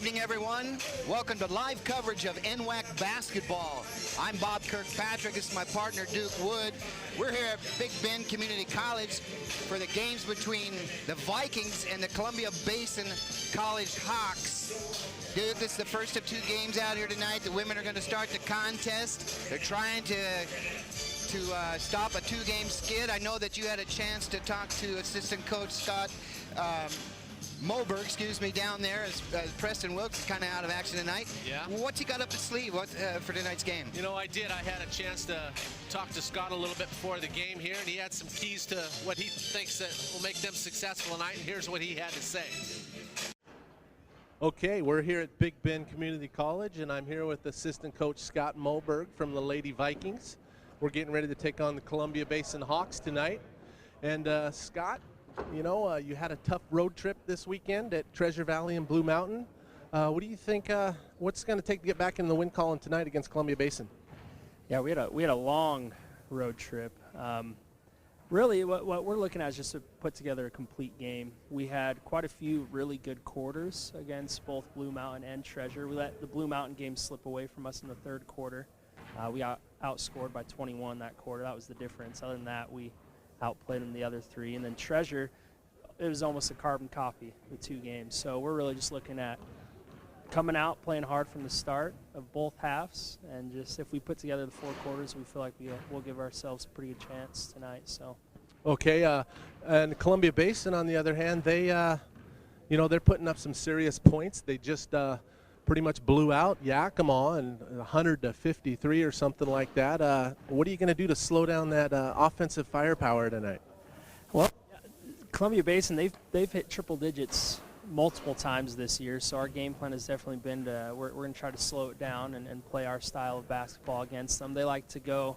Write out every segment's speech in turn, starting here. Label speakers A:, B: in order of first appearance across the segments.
A: evening, everyone. Welcome to live coverage of NWAC basketball. I'm Bob Kirkpatrick. This is my partner, Duke Wood. We're here at Big Bend Community College for the games between the Vikings and the Columbia Basin College Hawks. Duke, this is the first of two games out here tonight. The women are going to start the contest. They're trying to stop a two-game skid. I know that you had a chance to talk to assistant coach Scott Moberg, down there as Preston Wilkes is kind of out of action tonight.
B: Yeah.
A: What's he got up his sleeve for tonight's game?
B: You know, I did. I had a chance to talk to Scott a little bit before the game here, and he had some keys to what he thinks that will make them successful tonight, and here's what he had to say.
C: Okay, we're here at Big Bend Community College, and I'm here with assistant coach Scott Moberg from the Lady Vikings. We're getting ready to take on the Columbia Basin Hawks tonight. And Scott, you know, you had a tough road trip this weekend at Treasure Valley and Blue Mountain. What do you think, what's going to take to get back in the win column tonight against Columbia Basin?
D: Yeah, we had a long road trip. Really, what we're looking at is just to put together a complete game. We had quite a few really good quarters against both Blue Mountain and Treasure. We let the Blue Mountain game slip away from us in the third quarter. We got outscored by 21 that quarter. That was the difference. Other than that, we outplayed them the other three. And then Treasure, it was almost a carbon copy with two games. So we're really just looking at coming out, playing hard from the start of both halves, and just if we put together the four quarters, we feel like we'll give ourselves a pretty good chance tonight. So.
C: Okay, and Columbia Basin, on the other hand, they, you know, they're putting up some serious points. They just pretty much blew out Yakima and 100-53 or something like that. What are you going to do to slow down that offensive firepower tonight?
D: Well, Columbia Basin, they've hit triple digits multiple times this year, so our game plan has definitely been we're going to try to slow it down and play our style of basketball against them. They like to go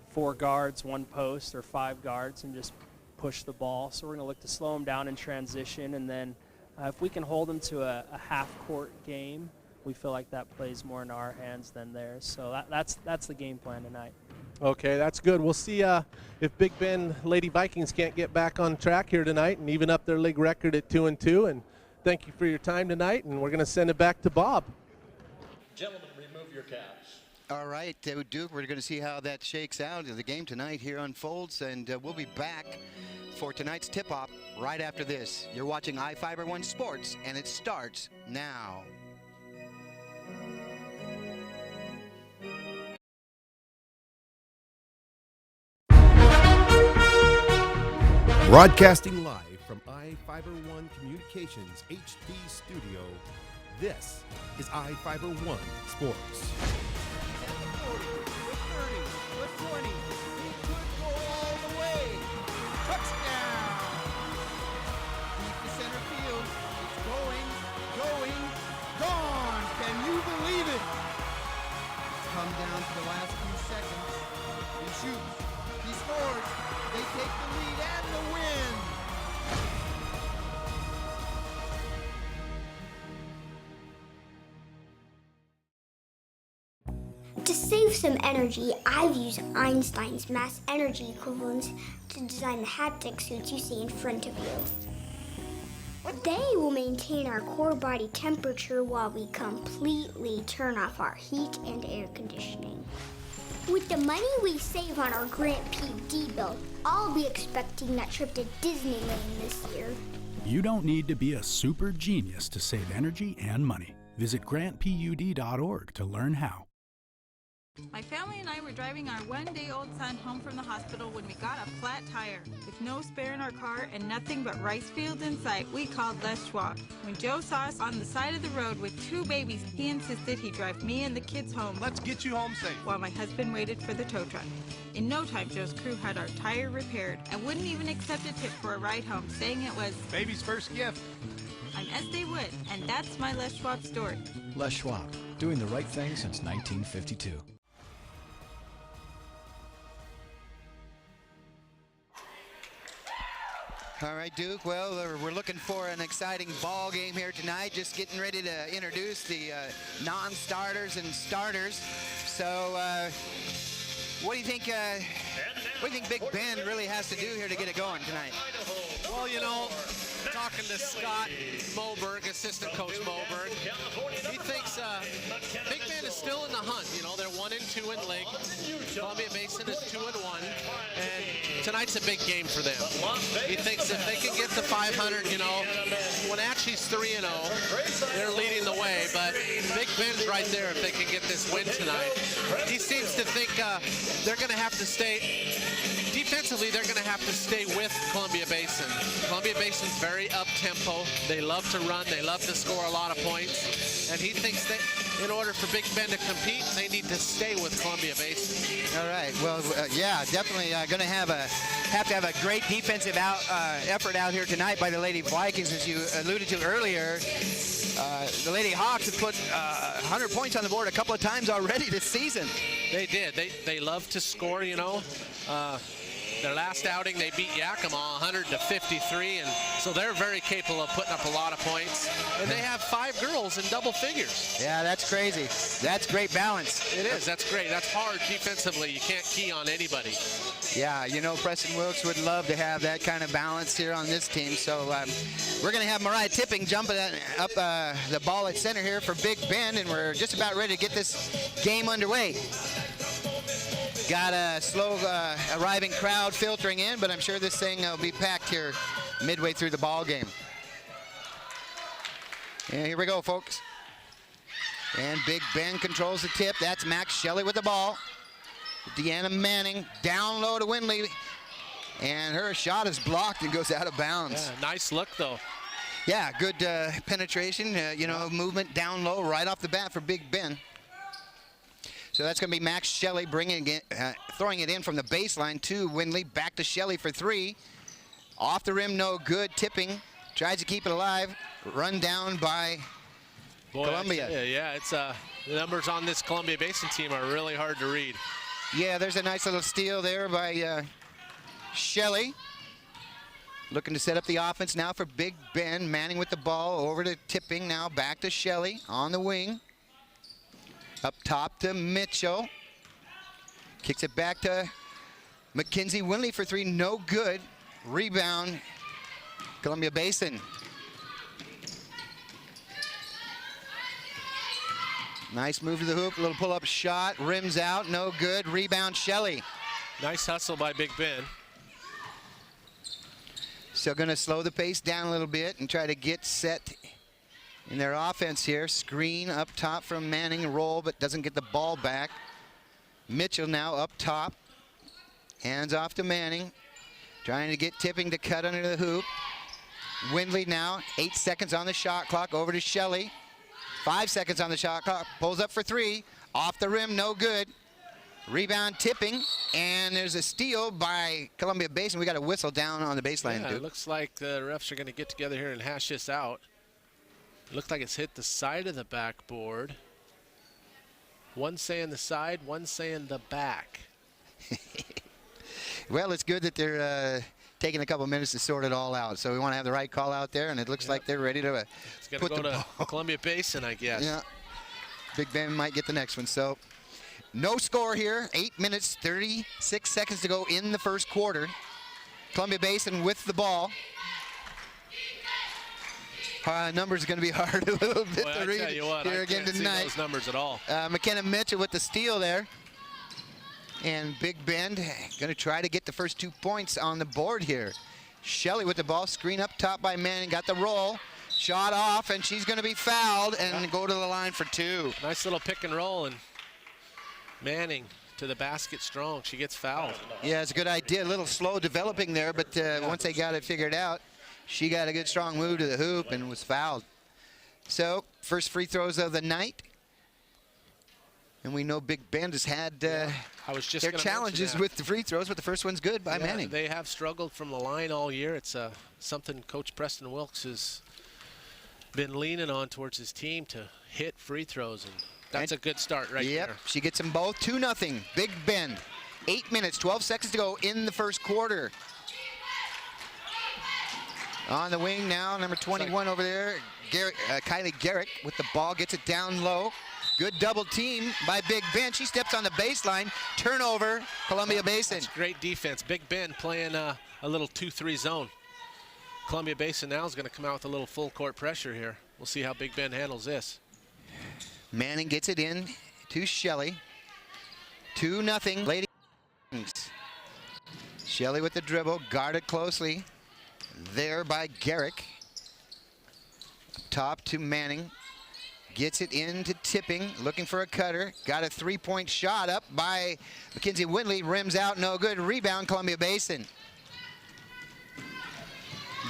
D: 4 guards, 1 post, or 5 guards and just push the ball. So we're going to look to slow them down in transition, and then if we can hold them to a half-court game, we feel like that plays more into our hands than theirs. So that's the game plan tonight.
C: Okay, that's good. We'll see if Big Bend Lady Vikings can't get back on track here tonight and even up their league record at 2-2. And thank you for your time tonight, and we're going to send it back to Bob.
E: Gentlemen, remove your caps.
A: All right, Duke, we're going to see how that shakes out as the game tonight here unfolds, and we'll be back for tonight's tip-off right after this. You're watching iFiber One Sports, and it starts now.
F: Broadcasting live from iFiber One Communications HD studio, this is iFiber One Sports.
G: Come down to the last few seconds. He shoots. He scores. They take the lead and the win.
H: To save some energy, I've used Einstein's mass energy equivalents to design the haptic suits you see in front of you. They will maintain our core body temperature while we completely turn off our heat and air conditioning. With the money we save on our Grant PUD bill, I'll be expecting that trip to Disneyland this year.
I: You don't need to be a super genius to save energy and money. Visit grantpud.org to learn how.
J: My family and I were driving our one-day-old son home from the hospital when we got a flat tire. With no spare in our car and nothing but rice fields in sight, we called Les Schwab. When Joe saw us on the side of the road with 2 babies, he insisted he'd drive me and the kids home.
K: Let's get you home safe.
J: While my husband waited for the tow truck. In no time, Joe's crew had our tire repaired and wouldn't even accept a tip for a ride home, saying it was
K: baby's first gift.
J: I'm Estee Wood, and that's my Les Schwab story.
L: Les Schwab, doing the right thing since 1952.
A: All right, Duke. Well, we're looking for an exciting ball game here tonight. Just getting ready to introduce the non-starters and starters. So, what do you think? What do you think Big Bend really has to do here to get it going tonight?
K: Well, you know,
B: talking to Scott Moberg, assistant coach Moberg. He thinks Big Bend is still in the hunt. You know, they're 1-2 in league. Columbia Basin is 2-1, and tonight's a big game for them. He thinks if they can get to 500, you know, Wenatchee's 3-0, they're leading the way, but Big Bend's right there if they can get this win tonight. He seems to think they're going to have to stay. Defensively, they're going to have to stay with Columbia Basin. Columbia Basin's very up-tempo. They love to run. They love to score a lot of points. And he thinks that in order for Big Bend to compete, they need to stay with Columbia Basin.
A: All right. Well, yeah, definitely going to have to have a great defensive effort out here tonight by the Lady Vikings, as you alluded to earlier. The Lady Hawks have put 100 points on the board a couple of times already this season.
B: They did. They love to score, you know. Their last outing, they beat Yakima 100-53, and so they're very capable of putting up a lot of points. And they have 5 girls in double figures.
A: Yeah, that's crazy. That's great balance.
B: It is. That's great. That's hard defensively. You can't key on anybody.
A: Yeah, you know, Preston Wilkes would love to have that kind of balance here on this team. So we're going to have Mariah Tipping jumping up the ball at center here for Big Bend, and we're just about ready to get this game underway. Got a slow arriving crowd filtering in, but I'm sure this thing will be packed here midway through the ball game. And here we go, folks. And Big Bend controls the tip. That's Max Shelley with the ball. Deanna Manning down low to Windley. And her shot is blocked and goes out of bounds.
B: Yeah, nice look, though.
A: Yeah, good penetration, you know, movement down low right off the bat for Big Bend. So that's going to be Max Shelley bringing it, throwing it in from the baseline to Windley. Back to Shelley for 3. Off the rim, no good. Tipping, tries to keep it alive. Run down by Columbia.
B: Yeah, it's the numbers on this Columbia Basin team are really hard to read.
A: Yeah, there's a nice little steal there by Shelley. Looking to set up the offense now for Big Bend. Manning with the ball over to Tipping, now back to Shelley on the wing. Up top to Mitchell. Kicks it back to Mackenzie Windley for 3. No good. Rebound, Columbia Basin. Nice move to the hoop. Little pull-up shot. Rims out. No good. Rebound, Shelley.
B: Nice hustle by Big Bend.
A: So going to slow the pace down a little bit and try to get set in their offense here. Screen up top from Manning, roll, but doesn't get the ball back. Mitchell now up top. Hands off to Manning. Trying to get Tipping to cut under the hoop. Windley now, 8 seconds on the shot clock, over to Shelley. 5 seconds on the shot clock, pulls up for 3. Off the rim, no good. Rebound, Tipping, and there's a steal by Columbia Basin. We got a whistle down on the baseline,
B: Yeah,
A: dude.
B: it looks like the refs are going to get together here and hash this out. It looks like it's hit the side of the backboard. One saying the side, one saying the back.
A: Well, it's good that they're taking a couple minutes to sort it all out. So we want to have the right call out there, and it looks like they're ready to
B: It's going to go to Columbia Basin, I guess.
A: Yeah. Big Ben might get the next one. So no score here. 8 minutes, 36 seconds to go in the first quarter. Columbia Basin with the ball. Numbers are going to be hard a little bit to read here again tonight.
B: See those numbers at all.
A: McKenna Mitchell with the steal there. And Big Bend going to try to get the first 2 points on the board here. Shelley with the ball, screen up top by Manning, got the roll. Shot off, and she's going to be fouled and go to the line for 2.
B: Nice little pick and roll, and Manning to the basket strong. She gets fouled.
A: Yeah, it's a good idea. A little slow developing there, but once they got it figured out, she got a good strong move to the hoop and was fouled. So, first free throws of the night. And we know Big Bend has had their challenges with the free throws, but the first one's good by Manning.
B: They have struggled from the line all year. It's something Coach Preston Wilkes has been leaning on towards his team to hit free throws, and that's a good start right there.
A: She gets them both 2-0. Big Bend. 8 minutes, 12 seconds to go in the first quarter. On the wing now, number 21 over there, Kylie Garrick with the ball, gets it down low. Good double team by Big Bend. She steps on the baseline. Turnover, Columbia Basin.
B: That's great defense. Big Bend playing a little 2-3 zone. Columbia Basin now is going to come out with a little full court pressure here. We'll see how Big Ben handles this.
A: Manning gets it in to Shelley. 2-0 Lady Vikings. Shelley with the dribble, guarded closely there by Garrick. Top to Manning. Gets it into Tipping, looking for a cutter. Got a three-point shot up by Mackenzie Whitley. Rims out, no good. Rebound, Columbia Basin.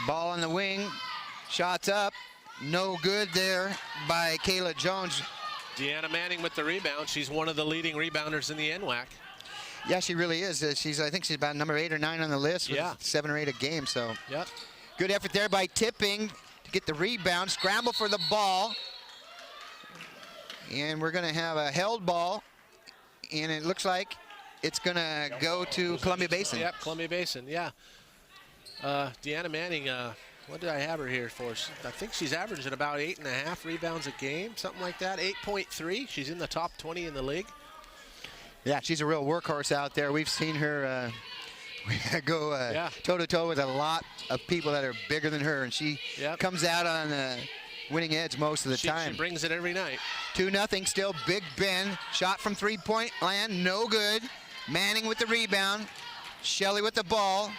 A: Ball on the wing. Shots up. No good there by Kayla Jones.
B: Deanna Manning with the rebound. She's one of the leading rebounders in the NWAC.
A: Yeah, she really is. I think she's about number 8 or 9 on the list with 7 or 8 a game. So
B: yep.
A: Good effort there by Tipping to get the rebound. Scramble for the ball. And we're going to have a held ball. And it looks like it's going to go to Columbia Basin.
B: Yep, Columbia Basin, yeah. Deanna Manning, what did I have her here for? I think she's averaging about 8.5 rebounds a game, something like that. 8.3. She's in the top 20 in the league.
A: Yeah, she's a real workhorse out there. We've seen her go toe-to-toe with a lot of people that are bigger than her, and she comes out on winning edge most of the time.
B: She brings it every night.
A: 2-0 still. Big Ben. Shot from three-point land. No good. Manning with the rebound. Shelley with the ball.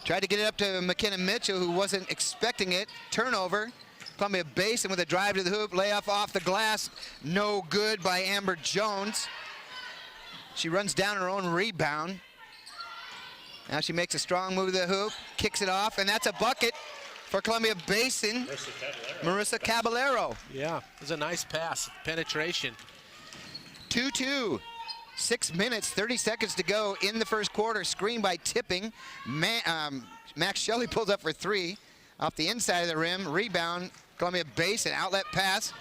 A: Tried to get it up to McKenna Mitchell, who wasn't expecting it. Turnover. Columbia Basin with a drive to the hoop. Layoff off the glass. No good by Amber Jones. She runs down her own rebound. Now she makes a strong move to the hoop. Kicks it off, and that's a bucket for Columbia Basin. Marissa Caballero.
B: Yeah, it was a nice pass. Penetration.
A: 2-2. 6 minutes, 30 seconds to go in the first quarter. Screen by Tipping. Max Shelley pulls up for 3. Off the inside of the rim. Rebound, Columbia Basin. Outlet pass.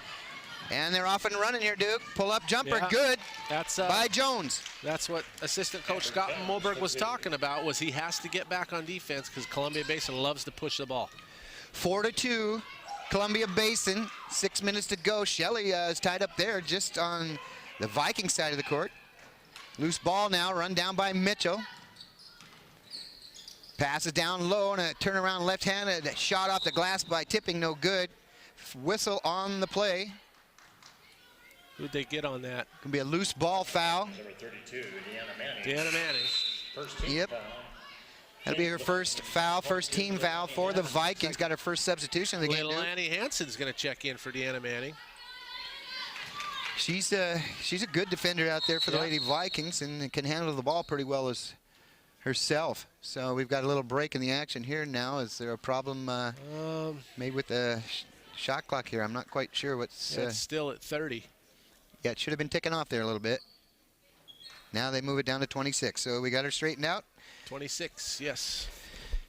A: And they're off and running here, Duke. Pull-up jumper, good.
B: That's
A: by Jones.
B: That's what assistant coach Scott Moberg was talking about, was he has to get back on defense because Columbia Basin loves to push the ball.
A: 4-2, Columbia Basin. 6 minutes to go. Shelley is tied up there just on the Viking side of the court. Loose ball now, run down by Mitchell. Passes down low and a turnaround left-handed shot off the glass by Tipping, no good. Whistle on the play.
B: Who'd they get on that?
A: Gonna be a loose ball foul.
E: Number 32, Deanna Manning.
B: Deanna Manning.
E: First team foul.
A: That'll be her first foul, first team foul for the Vikings. Got her first substitution of the game.
B: Lanny Hansen's going to check in for Deanna Manning.
A: She's a good defender out there for the Lady Vikings and can handle the ball pretty well as herself. So we've got a little break in the action here now. Is there a problem maybe with the shot clock here? I'm not quite sure what's...
B: it's still at 30.
A: Yeah, it should have been ticking off there a little bit. Now they move it down to 26. So we got her straightened out.
B: 26, yes.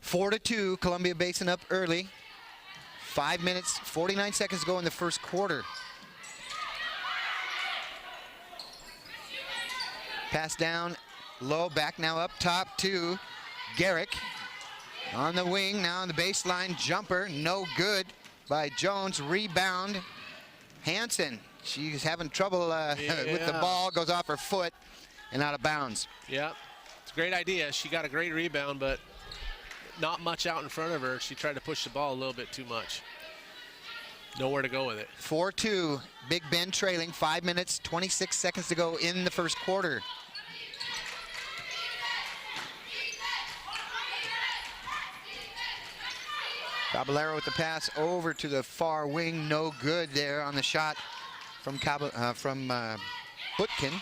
A: 4-2, Columbia Basin up early. 5 minutes, 49 seconds to go in the first quarter. Pass down low, back now up top to Garrick. On the wing, now on the baseline, jumper, no good by Jones. Rebound, Hansen. She's having trouble with the ball, goes off her foot and out of bounds.
B: Yeah, it's a great idea. She got a great rebound, but not much out in front of her. She tried to push the ball a little bit too much. Nowhere to go with it.
A: 4-2, Big Ben trailing, 5 minutes, 26 seconds to go in the first quarter. Caballero with the pass over to the far wing, no good there on the shot from Butkin.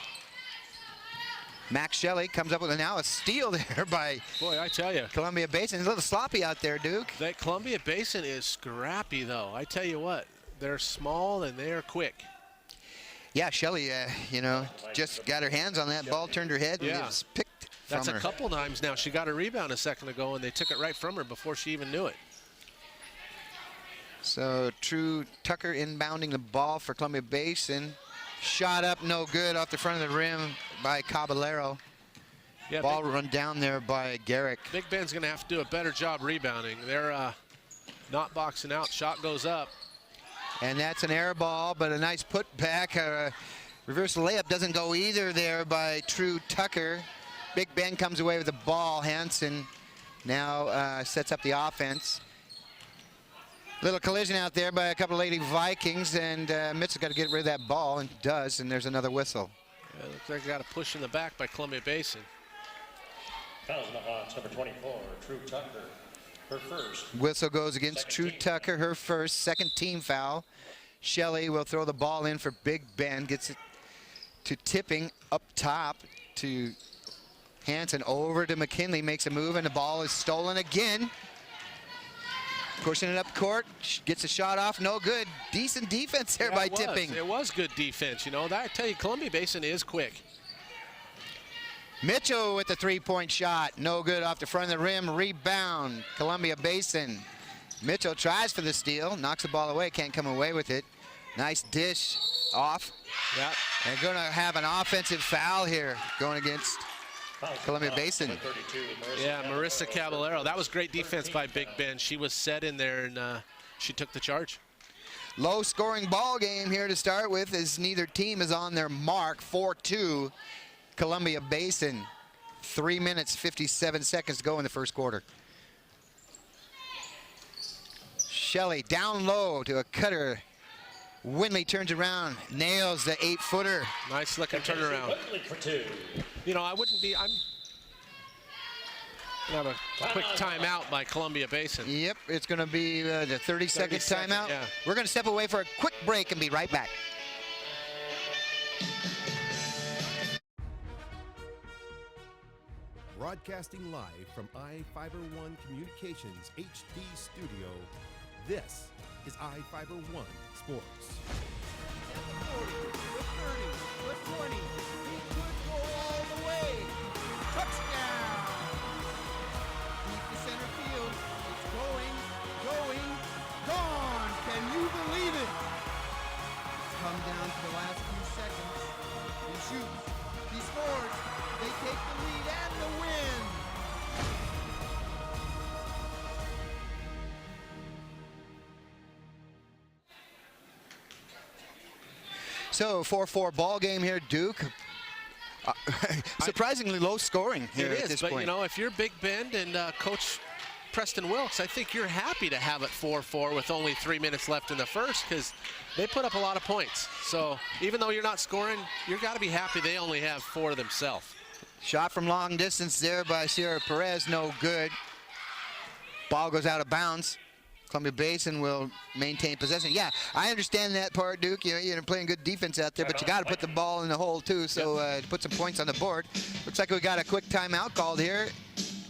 A: Max Shelley comes up with now a steal there by
B: I tell you,
A: Columbia Basin. It's a little sloppy out there, Duke.
B: That Columbia Basin is scrappy, though. I tell you what, they're small and they're quick.
A: Yeah, Shelley, just got her hands on that ball, turned her head, and it was picked from her.
B: That's a couple times now. She got a rebound a second ago, and they took it right from her before she even knew it.
A: So True Tucker inbounding the ball for Columbia Basin. Shot up, no good, off the front of the rim by Caballero. Yeah, ball run down there by Garrick.
B: Big Ben's going to have to do a better job rebounding. They're not boxing out. Shot goes up.
A: And that's an air ball, but a nice putback. Reverse layup doesn't go either there by True Tucker. Big Ben comes away with the ball. Hansen now sets up the offense. Little collision out there by a couple of Lady Vikings, and Mitchell's got to get rid of that ball, and does, and there's another whistle.
B: Yeah, looks like they got a push in the back by Columbia Basin.
E: Fouls on the Hawks, number 24, True Tucker, her first.
A: Whistle goes against True Tucker, her first, second team foul. Shelley will throw the ball in for Big Ben, gets it to Tipping up top to Hanson, over to McKinley, makes a move, and the ball is stolen again. Pushing it up court, gets a shot off, no good. Decent defense there by Tipping.
B: It was good defense, you know. That, I tell you, Columbia Basin is quick.
A: Mitchell with the three-point shot, no good off the front of the rim, rebound, Columbia Basin. Mitchell tries for the steal, knocks the ball away, can't come away with it. Nice dish off.
B: Yep.
A: And going to have an offensive foul here going against Columbia Basin.
B: Yeah, Marissa Caballero. That was great defense by Big Ben. She was set in there, and she took the charge.
A: Low-scoring ball game here to start with, as neither team is on their mark. 4-2, Columbia Basin. 3 minutes, 57 seconds to go in the first quarter. Shelley down low to a cutter. Winley turns around, nails the 8-footer.
B: Nice looking turnaround. You know, I'm gonna have a quick timeout by Columbia Basin.
A: Yep, it's gonna be the 30-second timeout.
B: Yeah.
A: We're gonna step away for a quick break and be right back.
F: Broadcasting live from I-Fiber-One Communications HD studio, this is I-Fiber-One Sports.
G: The 30, the 20, he could go all the way. Touchdown! Deep to center field. It's going, gone! Can you believe it? It's come down to the last few seconds. He shoots, he scores, they take the lead and the win!
A: So 4-4 ball game here, Duke. Surprisingly low scoring here at this point.
B: But you know, if you're Big Bend and Coach Preston Wilkes, I think you're happy to have it 4-4 with only 3 minutes left in the first, because they put up a lot of points. So even though you're not scoring, you've got to be happy they only have 4 themselves.
A: Shot from long distance there by Sierra Perez, no good. Ball goes out of bounds. Columbia Basin will maintain possession. Yeah, I understand that part, Duke. You're playing good defense out there, but you got to put the ball in the hole too, so to put some points on the board. Looks like we got a quick timeout called here,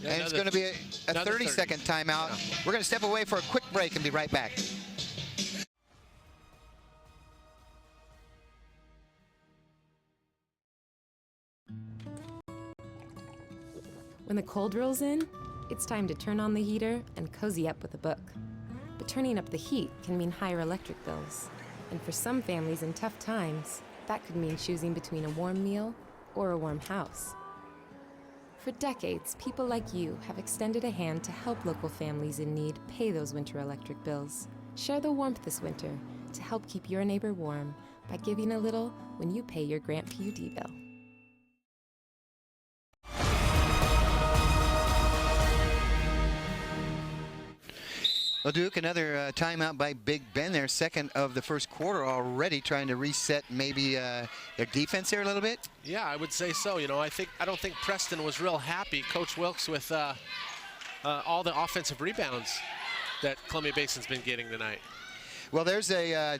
A: and it's going to be a 30-second timeout. Yeah. We're going to step away for a quick break and be right back.
M: When the cold rolls in, it's time to turn on the heater and cozy up with a book. But turning up the heat can mean higher electric bills. And for some families in tough times, that could mean choosing between a warm meal or a warm house. For decades, people like you have extended a hand to help local families in need pay those winter electric bills. Share the warmth this winter to help keep your neighbor warm by giving a little when you pay your Grant PUD bill.
A: Well, Duke, another timeout by Big Ben there, second of the first quarter already, trying to reset maybe their defense here a little bit.
B: Yeah, I would say so. You know, I don't think Preston was real happy, Coach Wilkes, with all the offensive rebounds that Columbia Basin's been getting tonight.
A: Well, there's a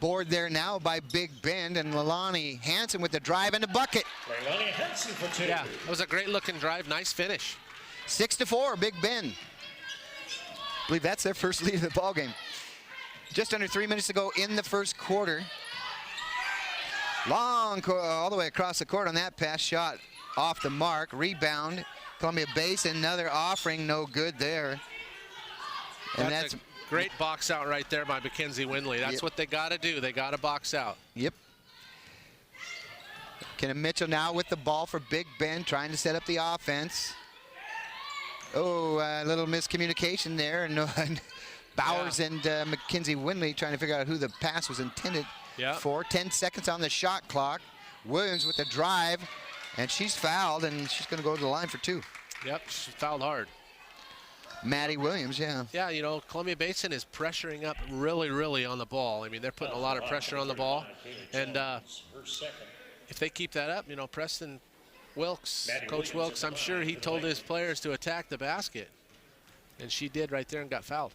A: board there now by Big Bend, and Leilani Hanson with the drive and the bucket.
E: Leilani Hanson for 2.
B: Yeah, it was a great looking drive, nice finish.
A: 6-4, Big Bend. I believe that's their first lead of the ball game. Just under 3 minutes to go in the first quarter. Long all the way across the court on that pass, shot off the mark. Rebound, Columbia Basin, another offering, no good there. And that's a
B: great box out right there by Mackenzie Winley. That's what they got to do. They got to box out.
A: Yep. Kenna Mitchell now with the ball for Big Ben, trying to set up the offense. Oh, a little miscommunication there, and Bowers and Mackenzie Winley trying to figure out who the pass was intended for. 10 seconds on the shot clock. Williams with the drive, and she's fouled, and she's going to go to the line for 2.
B: Yep, she fouled hard.
A: Maddie Williams, yeah.
B: Yeah, you know, Columbia Basin is pressuring up really on the ball. I mean, they're putting a lot of pressure on the ball. And if they keep that up, you know, Preston Wilkes, Coach Wilkes, I'm sure he told his players to attack the basket. And she did right there and got fouled.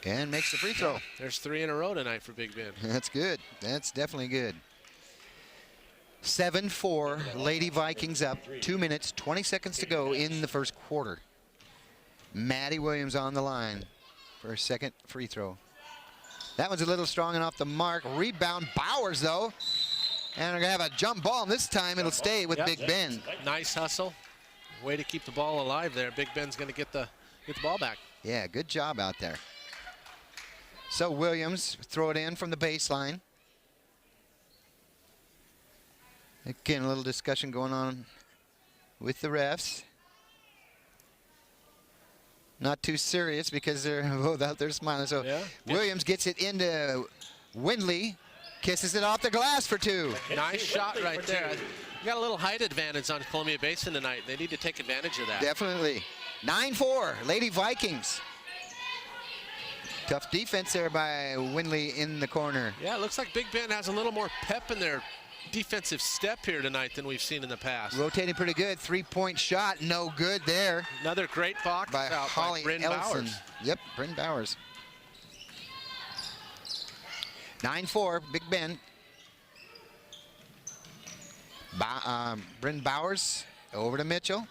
A: And makes the free throw.
B: Yeah, there's 3 in a row tonight for Big Bend.
A: That's good. That's definitely good. 7-4, Lady Vikings up. 2 minutes, 20 seconds to go in the first quarter. Maddie Williams on the line for a second free throw. That one's a little strong and off the mark. Rebound, Bowers, though. And we're going to have a jump ball, and this time it'll stay with Big Bend.
B: Nice hustle. Way to keep the ball alive there. Big Ben's going to get the ball back.
A: Yeah, good job out there. So Williams throw it in from the baseline. Again, a little discussion going on with the refs. Not too serious because they're both out there smiling. So
B: yeah.
A: Williams gets it into Windley, kisses it off the glass for 2.
B: Nice shot right there. You got a little height advantage on Columbia Basin tonight. They need to take advantage of that.
A: Definitely. 9-4, Lady Vikings. Tough defense there by Windley in the corner.
B: Yeah, it looks like Big Bend has a little more pep in their defensive step here tonight than we've seen in the past.
A: Rotating pretty good. 3-point shot, no good there.
B: Another great box
A: by
B: out
A: Holly
B: by Bryn
A: Elson.
B: Bowers.
A: Yep, Bryn Bowers. 9-4, Big Bend. Bryn Bowers over to Mitchell.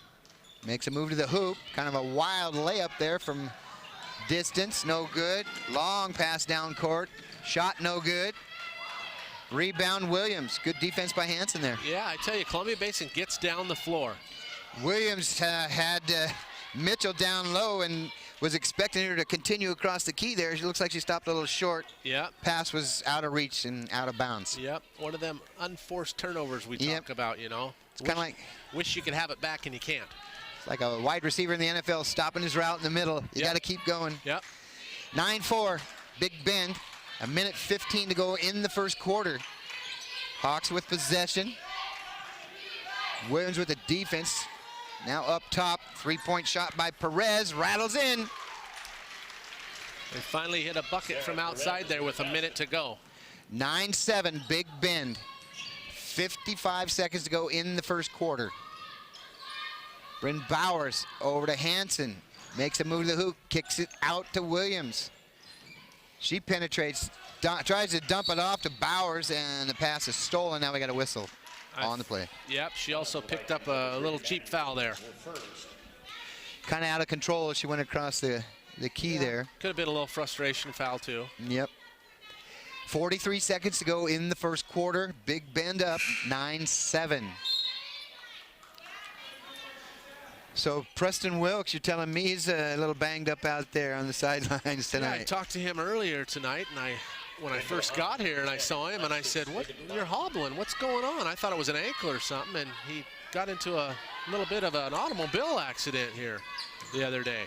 A: Makes a move to the hoop. Kind of a wild layup there from distance, no good. Long pass down court. Shot no good. Rebound Williams. Good defense by Hansen there.
B: Yeah, I tell you, Columbia Basin gets down the floor.
A: Williams had Mitchell down low and was expecting her to continue across the key there. She looks like she stopped a little short.
B: Yep.
A: Pass was out of reach and out of bounds.
B: Yep. One of them unforced turnovers we talk about, you know.
A: It's kind of like...
B: Wish you could have it back and you can't.
A: It's like a wide receiver in the NFL stopping his route in the middle. You got to keep going.
B: Yep.
A: 9-4, Big Bend. 1:15 to go in the first quarter. Hawks with possession. Williams with the defense. Now up top, 3-point shot by Perez, rattles in.
B: They finally hit a bucket from outside there with a minute to go.
A: 9-7, Big Bend. 55 seconds to go in the first quarter. Bryn Bowers over to Hansen. Makes a move to the hoop, kicks it out to Williams. She penetrates, tries to dump it off to Bowers, and the pass is stolen. Now we got a whistle on the play.
B: Yep, she also picked up a little cheap foul there.
A: Kind of out of control as she went across the key there.
B: Could have been a little frustration foul too.
A: Yep. 43 seconds to go in the first quarter. Big Bend up 9-7. So Preston Wilkes, you're telling me he's a little banged up out there on the sidelines tonight.
B: Yeah, I talked to him earlier tonight, and when I first got here and I saw him, and I said, "What? You're hobbling? What's going on?" I thought it was an ankle or something, and he got into a little bit of an automobile accident here the other day.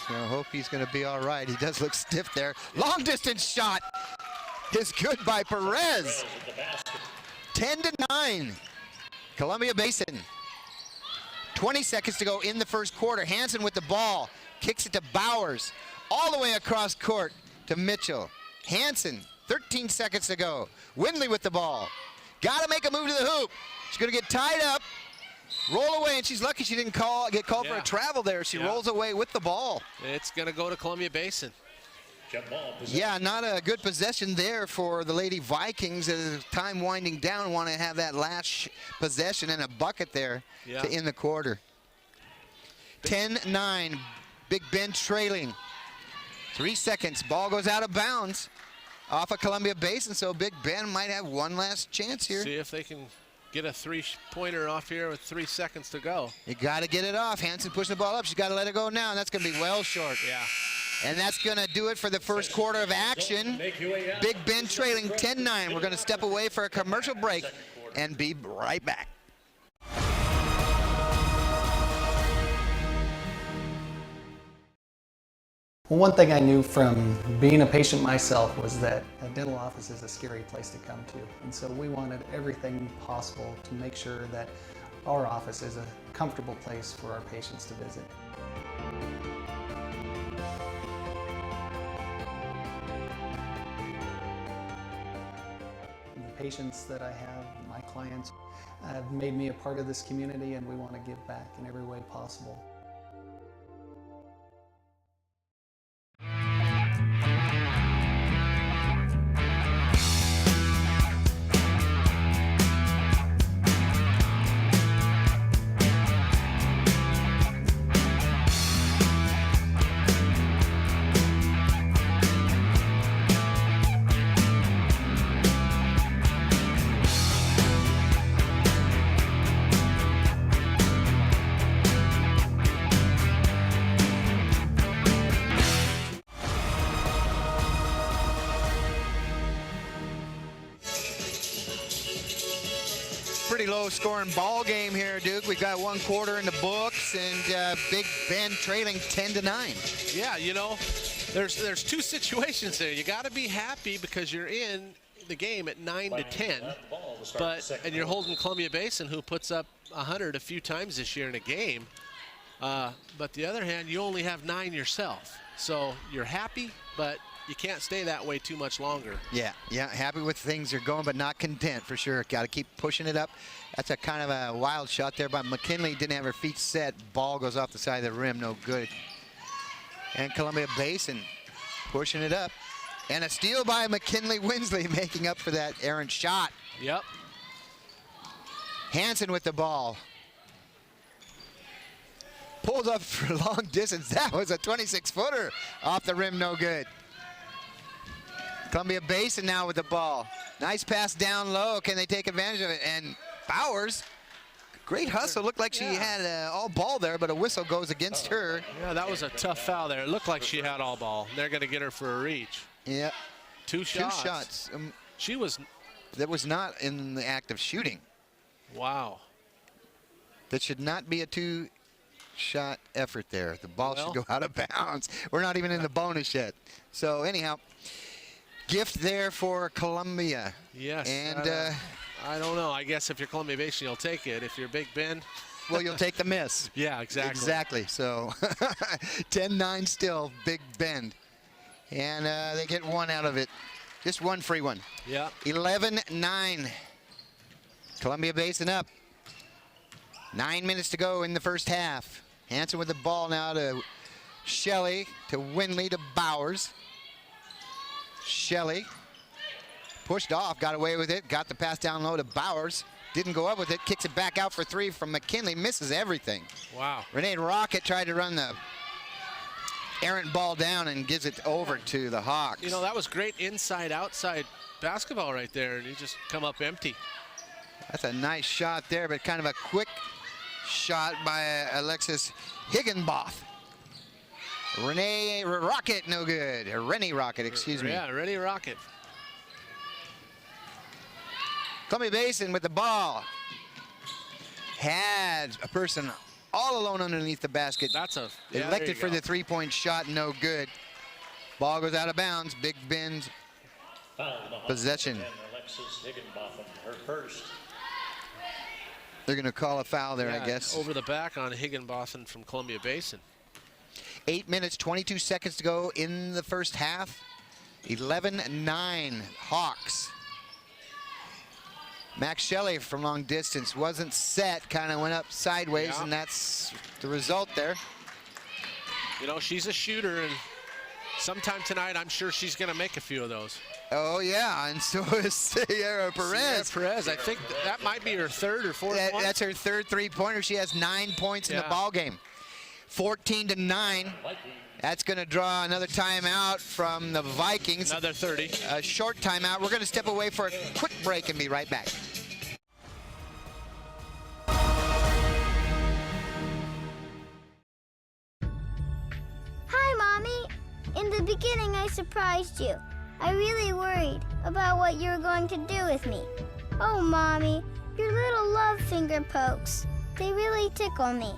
A: So I hope he's going to be all right. He does look stiff there. Long distance shot is good by Perez. 10-9, Columbia Basin. 20 seconds to go in the first quarter. Hansen with the ball, kicks it to Bowers, all the way across court to Mitchell. Hansen, 13 seconds to go. Windley with the ball. Got to make a move to the hoop. She's going to get tied up, roll away, and she's lucky she didn't get called for a travel there. She rolls away with the ball.
B: It's going to go to Columbia Basin.
A: Yeah, not a good possession there for the Lady Vikings. As time winding down, want to have that last possession and a bucket there to end the quarter. 10-9, Big Bend trailing. 3 seconds, ball goes out of bounds off of Columbia Basin, so Big Bend might have one last chance here.
B: See if they can get a three-pointer off here with 3 seconds to go.
A: You got to get it off. Hansen pushing the ball up. She's got to let it go now, and that's going to be well short.
B: Yeah.
A: And that's going to do it for the first quarter of action. Big Bend trailing 10-9. We're going to step away for a commercial break and be right back.
N: Well, one thing I knew from being a patient myself was that a dental office is a scary place to come to. And so we wanted everything possible to make sure that our office is a comfortable place for our patients to visit. The patients that I have, my clients, have made me a part of this community, and we want to give back in every way possible.
A: Pretty low scoring ball game here, Duke. We've got 1 quarter in the books, and Big Bend trailing 10-9.
B: Yeah, you know, there's 2 situations there. You got to be happy because you're in the game at 9-10, and you're holding Columbia Basin, who puts up 100 a few times this year in a game. But the other hand, you only have 9 yourself, so you're happy, but you can't stay that way too much longer.
A: Yeah, happy with things are going, but not content for sure. Got to keep pushing it up. That's a kind of a wild shot there, but McKinley didn't have her feet set. Ball goes off the side of the rim, no good. And Columbia Basin pushing it up. And a steal by McKinley Winsley, making up for that errant shot.
B: Yep.
A: Hansen with the ball. Pulls up for long distance. That was a 26-footer off the rim, no good. Columbia Basin now with the ball. Nice pass down low. Can they take advantage of it? And Bowers, great hustle. Looked like she had all ball there, but a whistle goes against her.
B: Yeah, that was a tough foul there. It looked like she had all ball. They're going to get her for a reach.
A: Yeah.
B: 2 shots.
A: 2 shots.
B: She was...
A: That was not in the act of shooting.
B: Wow.
A: That should not be a 2-shot effort there. The ball should go out of bounds. We're not even in the bonus yet. So anyhow, gift there for Columbia.
B: Yes.
A: And
B: I don't know. I guess if you're Columbia Basin, you'll take it. If you're Big Bend,
A: well, you'll take the miss.
B: Yeah, exactly.
A: Exactly. So 10-9 still, Big Bend. And they get 1 out of it. Just 1 free one.
B: Yeah.
A: 11-9. Columbia Basin up. 9 minutes to go in the first half. Hansen with the ball now to Shelley, to Winley, to Bowers. Shelley pushed off, got away with it, got the pass down low to Bowers. Didn't go up with it, kicks it back out for 3 from McKinley, misses everything.
B: Wow.
A: Renee Rocket tried to run the errant ball down and gives it over to the Hawks.
B: You know, that was great inside-outside basketball right there, and he just come up empty.
A: That's a nice shot there, but kind of a quick shot by Alexis Higginbotham. Renee Rocket, no good. Rennie Rocket, excuse me.
B: Yeah, Rennie Rocket.
A: Columbia Basin with the ball. Had a person all alone underneath the basket.
B: That's a
A: elected for the 3-point shot, no good. Ball goes out of bounds. Big Bend possession.
E: Alexis Higginbotham, her first.
A: They're going to call a foul there, I guess.
B: Over the back on Higginbotham from Columbia Basin.
A: 8 minutes, 22 seconds to go in the first half. 11-9 Hawks. Max Shelley from long distance wasn't set, kind of went up sideways, and that's the result there.
B: You know, she's a shooter, and sometime tonight I'm sure she's going to make a few of those.
A: Oh, yeah, and so is Sierra Perez.
B: Sierra Perez, I think that might be her 3rd or 4th one.
A: That's her 3rd three-pointer. She has 9 points in the ball game. 14-9. That's going to draw another timeout from the Vikings.
B: Another 30.
A: A short timeout. We're going to step away for a quick break and be right back.
H: Hi, Mommy. In the beginning, I surprised you. I really worried about what you were going to do with me. Oh, Mommy, your little love finger pokes. They really tickle me.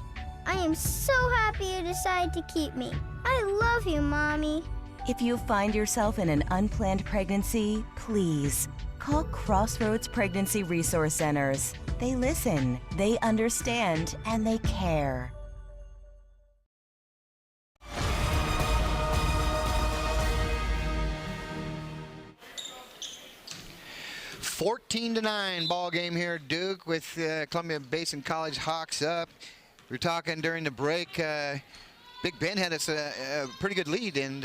H: I am so happy you decided to keep me. I love you, Mommy.
O: If you find yourself in an unplanned pregnancy, please Call Crossroads Pregnancy Resource Centers. They listen, they understand, and they care.
A: 14-9 ball game here, Duke, with Columbia Basin College Hawks up. We were talking during the break. Big Ben had us a pretty good lead, and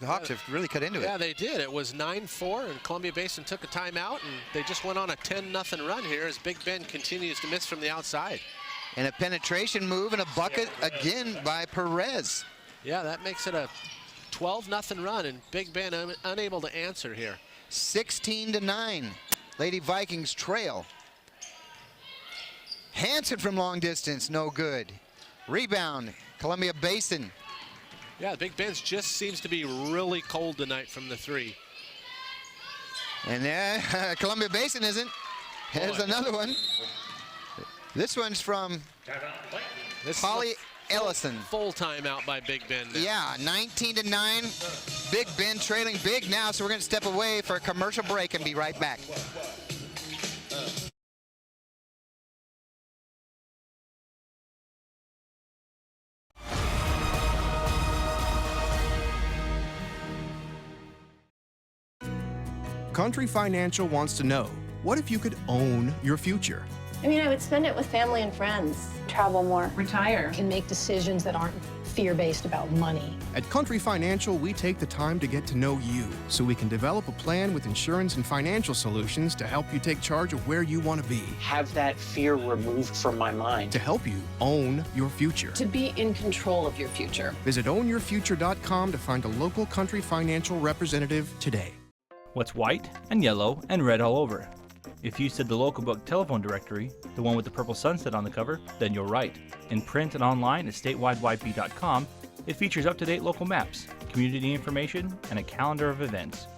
A: the Hawks have really cut into it.
B: Yeah, they did. It was 9-4, and Columbia Basin took a timeout, and they just went on a 10-0 run here as Big Ben continues to miss from the outside.
A: And a penetration move and a bucket again by Perez.
B: Yeah, that makes it a 12-0 run, and Big Ben unable to answer here.
A: 16-9. Lady Vikings trail. Hansen from long distance, no good. Rebound, Columbia Basin.
B: Yeah, Big Ben's just seems to be really cold tonight from the three.
A: And Columbia Basin isn't. Here's another one. This one's from Holly Ellison.
B: Full timeout by Big Ben now.
A: Yeah, 19-9. Big Ben trailing big now, so we're going to step away for a commercial break and be right back.
P: Country Financial wants to know, what if you could own your future?
Q: I mean, I would spend it with family and friends, travel more, retire, and make decisions that aren't fear-based about money.
P: At Country Financial, we take the time to get to know you so we can develop a plan with insurance and financial solutions to help you take charge of where you want to be.
R: Have that fear removed from my mind.
P: To help you own your future.
Q: To be in control of your future.
P: Visit ownyourfuture.com to find a local Country Financial representative today.
S: What's white and yellow and red all over? If you said the local book telephone directory, the one with the purple sunset on the cover, then you're right. In print and online at statewideyp.com, it features up-to-date local maps, community information, and a calendar of events.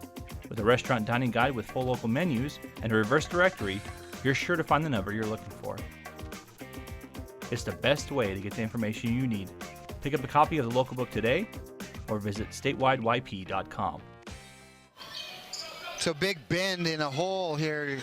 S: With a restaurant dining guide with full local menus and a reverse directory, you're sure to find the number you're looking for. It's the best way to get the information you need. Pick up a copy of the local book today or visit statewideyp.com.
A: So Big Bend in a hole here,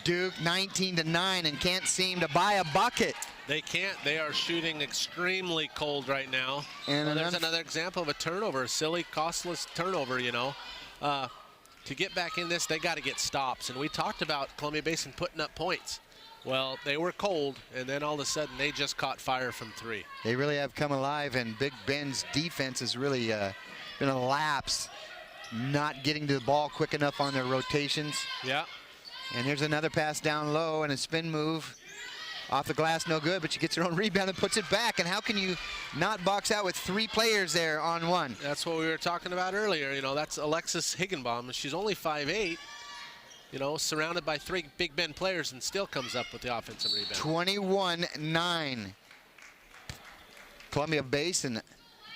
A: Duke, 19-9, and can't seem to buy a bucket.
B: They can't. They are shooting extremely cold right now.
A: And
B: there's another example of a turnover, a silly, costless turnover, you know. To get back in this, they got to get stops. And we talked about Columbia Basin putting up points. Well, they were cold, and then all of a sudden they just caught fire from three.
A: They really have come alive, and Big Ben's defense has really been a lapse, not getting to the ball quick enough on their rotations.
B: Yeah.
A: And here's another pass down low and a spin move. Off the glass, no good, but she gets her own rebound and puts it back. And how can you not box out with three players there on one?
B: That's what we were talking about earlier. You know, that's Alexis Higginbaum. She's only 5'8", you know, surrounded by three Big Ben players, and still comes up with the offensive rebound.
A: 21-9. Columbia Basin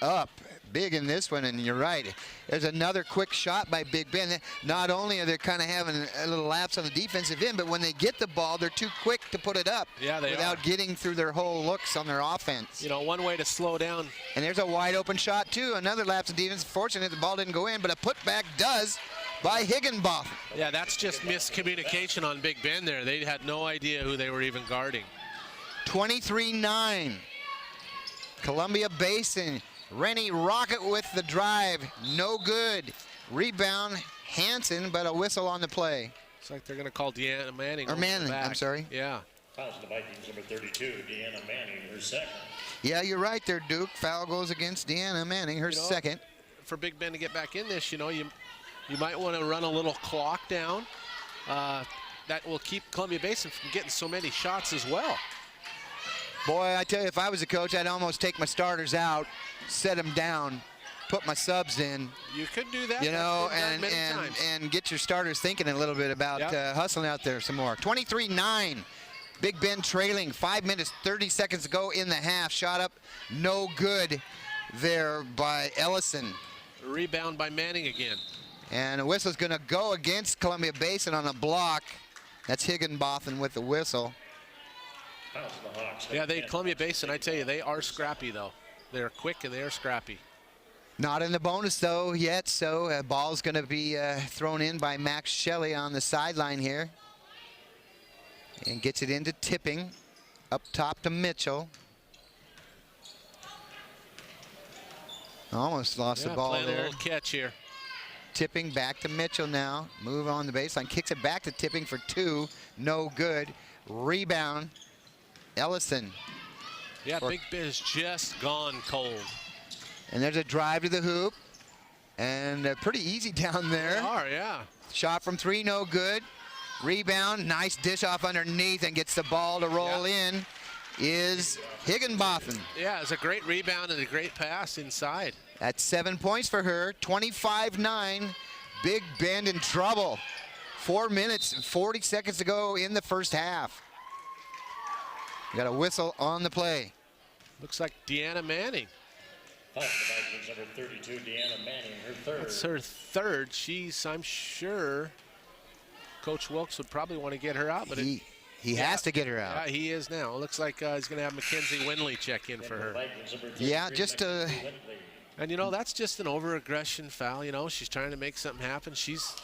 A: up big in this one, and you're right. There's another quick shot by Big Ben. Not only are they kind of having a little lapse on the defensive end, but when they get the ball, they're too quick to put it up without getting through their whole looks on their offense.
B: You know, one way to slow down.
A: And there's a wide open shot, too. Another lapse in defense. Fortunate the ball didn't go in, but a putback does by Higginbotham.
B: Yeah, that's just miscommunication on Big Ben there. They had no idea who they were even guarding.
A: 23-9. Columbia Basin. Rennie Rocket with the drive, no good. Rebound, Hansen, but a whistle on the play.
B: Looks like they're going to call Deanna Manning.
A: Or Manning, I'm sorry.
B: Yeah.
E: Fouls the Vikings, number 32, Deanna Manning, her second.
A: Yeah, you're right there, Duke. Foul goes against Deanna Manning, her second.
B: For Big Ben to get back in this, you know, you might want to run a little clock down. That will keep Columbia Basin from getting so many shots as well.
A: Boy, I tell you, if I was a coach, I'd almost take my starters out, set them down, put my subs in.
B: You could do that.
A: You know, and get your starters thinking a little bit about hustling out there some more. 23-9. Big Ben trailing. 5 minutes, 30 seconds to go in the half. Shot up, no good there by Ellison.
B: Rebound by Manning again.
A: And a whistle's going to go against Columbia Basin on a block. That's Higginbotham with the whistle.
B: Yeah, Columbia Basin, I tell you, they are scrappy, though. They're quick and they are scrappy.
A: Not in the bonus, though, yet, so ball's going to be thrown in by Max Shelley on the sideline here. And gets it into Tipping. Up top to Mitchell. Almost lost the ball
B: playing
A: there.
B: a little catch here.
A: Tipping back to Mitchell now. Move on the baseline. Kicks it back to Tipping for 2. No good. Rebound. Ellison.
B: Yeah, Big Ben has just gone cold.
A: And there's a drive to the hoop. And pretty easy down there.
B: They are, yeah.
A: Shot from 3, no good. Rebound, nice dish off underneath, and gets the ball to roll in is Higginbotham.
B: Yeah, it's a great rebound and a great pass inside.
A: That's 7 points for her, 25-9. Big Bend in trouble. 4 minutes and 40 seconds to go in the first half. We got a whistle on the play.
B: Looks like Deanna Manning.
E: Number 32, Deanna Manning, her third.
B: That's her third. She's, I'm sure, Coach Wilkes would probably want to get her out, but
A: he has to get her out.
B: Yeah, he is now. It looks like he's going to have Mackenzie Winley check in for her.
A: Yeah, just
B: and you know, that's just an over-aggression foul. You know, she's trying to make something happen. She's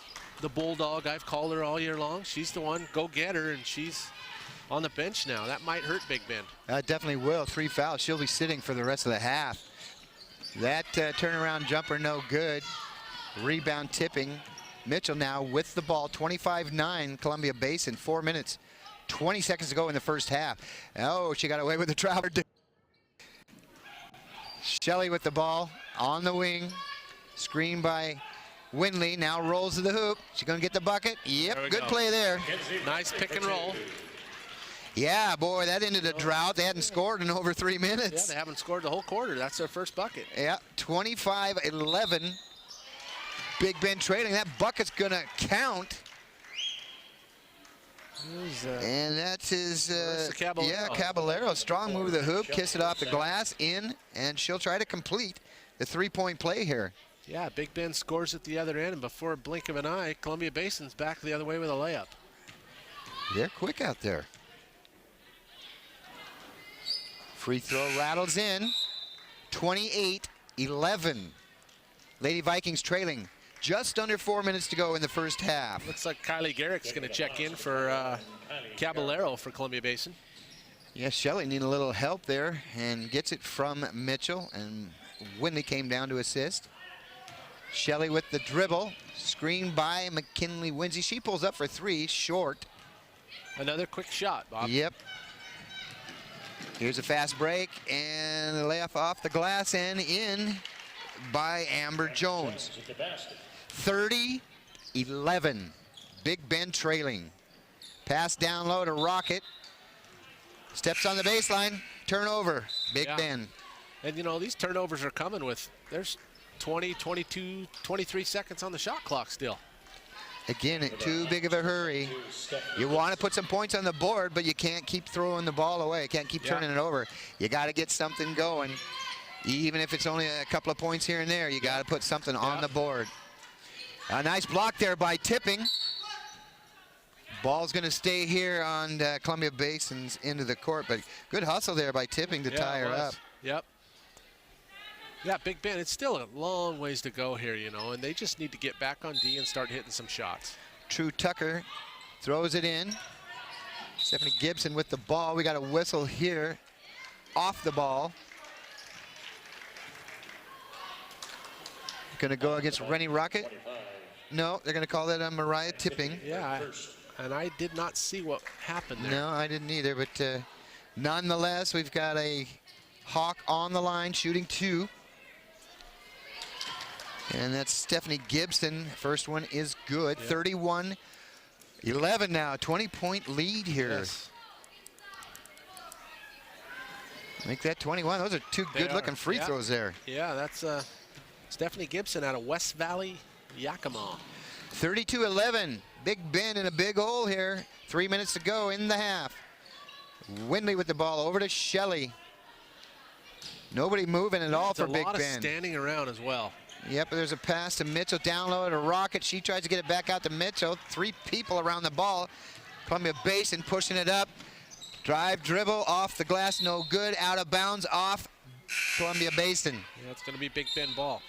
B: the bulldog I've called her all year long. She's the one, go get her, and she's on the bench now. That might hurt Big Bend.
A: Definitely will. 3 fouls. She'll be sitting for the rest of the half. That turnaround jumper, no good. Rebound Tipping. Mitchell now with the ball. 25-9, Columbia Basin. 4 minutes, 20 seconds to go in the first half. Oh, she got away with the traveler. Shelley with the ball on the wing. Screen by Winley. Now rolls to the hoop. She's going to get the bucket. Yep, good play there.
B: Nice pick and roll.
A: Yeah, boy, that ended a drought. They hadn't scored in over 3 minutes.
B: Yeah, they haven't scored the whole quarter. That's their first bucket.
A: Yeah, 25-11. Big Bend trailing. That bucket's going to count. And that's his,
B: Caballero.
A: yeah, Caballero. Strong move of the hoop, kiss it off the glass, in, and she'll try to complete the 3-point play here.
B: Yeah, Big Bend scores at the other end, and before a blink of an eye, Columbia Basin's back the other way with a layup.
A: They're quick out there. Free throw rattles in. 28-11. Lady Vikings trailing. Just under 4 minutes to go in the first half.
B: Looks like Kylie Garrick's going to check in for Caballero for Columbia Basin.
A: Yeah, Shelley needing a little help there and gets it from Mitchell, and Winley came down to assist. Shelley with the dribble, screened by McKinley Winsey. She pulls up for 3, short.
B: Another quick shot, Bob.
A: Yep. Here's a fast break and a layup off the glass and in by Amber Jones. 30-11. Big Bend trailing. Pass down low to Rocket. Steps on the baseline. Turnover. Big Bend.
B: And you know, these turnovers are coming with, there's 20, 22, 23 seconds on the shot clock still.
A: Again, too big of a hurry. You want to put some points on the board, but you can't keep throwing the ball away. Can't keep turning it over. You got to get something going. Even if it's only a couple of points here and there, you got to put something on the board. A nice block there by Tipping. Ball's going to stay here on Columbia Basin's end of the court, but good hustle there by Tipping to tie her up.
B: Yep. Yeah, Big Ben, it's still a long ways to go here, you know, and they just need to get back on D and start hitting some shots.
A: True Tucker throws it in. Stephanie Gibson with the ball. We got a whistle here off the ball. Going to go against Rennie Rocket. No, they're going to call that a Mariah Tipping.
B: Yeah, and I did not see what happened there.
A: No, I didn't either, but nonetheless, we've got a Hawk on the line shooting 2. And that's Stephanie Gibson. First one is good. 31-11 now. 20-point lead here.
B: Yes.
A: Make that 21. Those are 2 good-looking free throws there.
B: Yeah, that's Stephanie Gibson out of West Valley, Yakima.
A: 32-11. Big Ben in a big hole here. 3 minutes to go in the half. Winley with the ball over to Shelley. Nobody moving at all for Big Ben.
B: A lot of standing around as well.
A: Yep, there's a pass to Mitchell, down low to Rocket. She tries to get it back out to Mitchell. 3 people around the ball. Columbia Basin pushing it up. Drive, dribble, off the glass, no good. Out of bounds, off Columbia Basin.
B: Yeah, it's going to be Big Ben ball.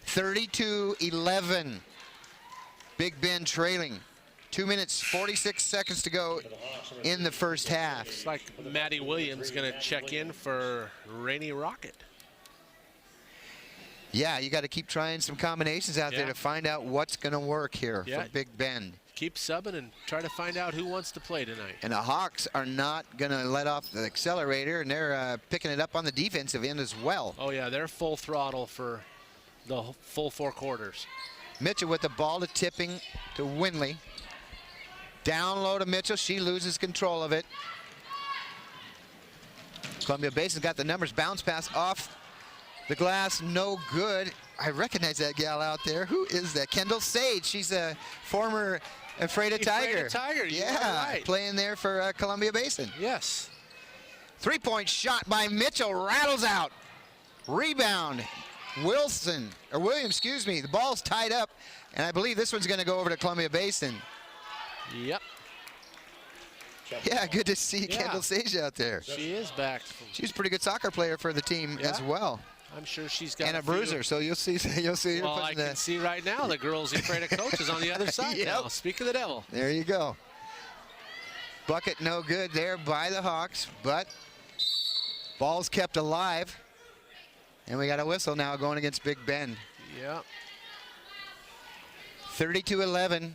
A: 32-11. Big Bend trailing. 2 minutes, 46 seconds to go in the first half.
C: It's like Maddie Williams going to check in for Rainy Rocket.
A: Yeah, you got to keep trying some combinations out there to find out what's going to work here for Big Bend.
C: Keep subbing and try to find out who wants to play tonight.
A: And the Hawks are not going to let off the accelerator, and they're picking it up on the defensive end as well.
C: Oh, yeah, they're full throttle for the full 4 quarters.
A: Mitchell with the ball to tipping to Winley. Down low to Mitchell. She loses control of it. Columbia Basin got the numbers. Bounce pass off the glass. No good. I recognize that gal out there. Who is that? Kendall Sage. She's a former Afraid of Tiger.
C: Afraid of Tiger.
A: Yeah,
C: Right.
A: playing there for Columbia Basin.
C: Yes.
A: 3-point shot by Mitchell. Rattles out. Rebound. Williams, excuse me. The ball's tied up, and I believe this one's going to go over to Columbia Basin.
C: Yep.
A: Yeah, good to see Kendall Sage out there.
C: She is back.
A: She's a pretty good soccer player for the team as well.
C: I'm sure she's got
A: and a bruiser, so you'll see. You'll see.
C: Well, I can see right now the girls afraid of coaches on the other side. Now. Speak of the devil.
A: There you go. Bucket no good there by the Hawks, but ball's kept alive, and we got a whistle now going against Big Bend.
C: Yeah.
A: 32-11.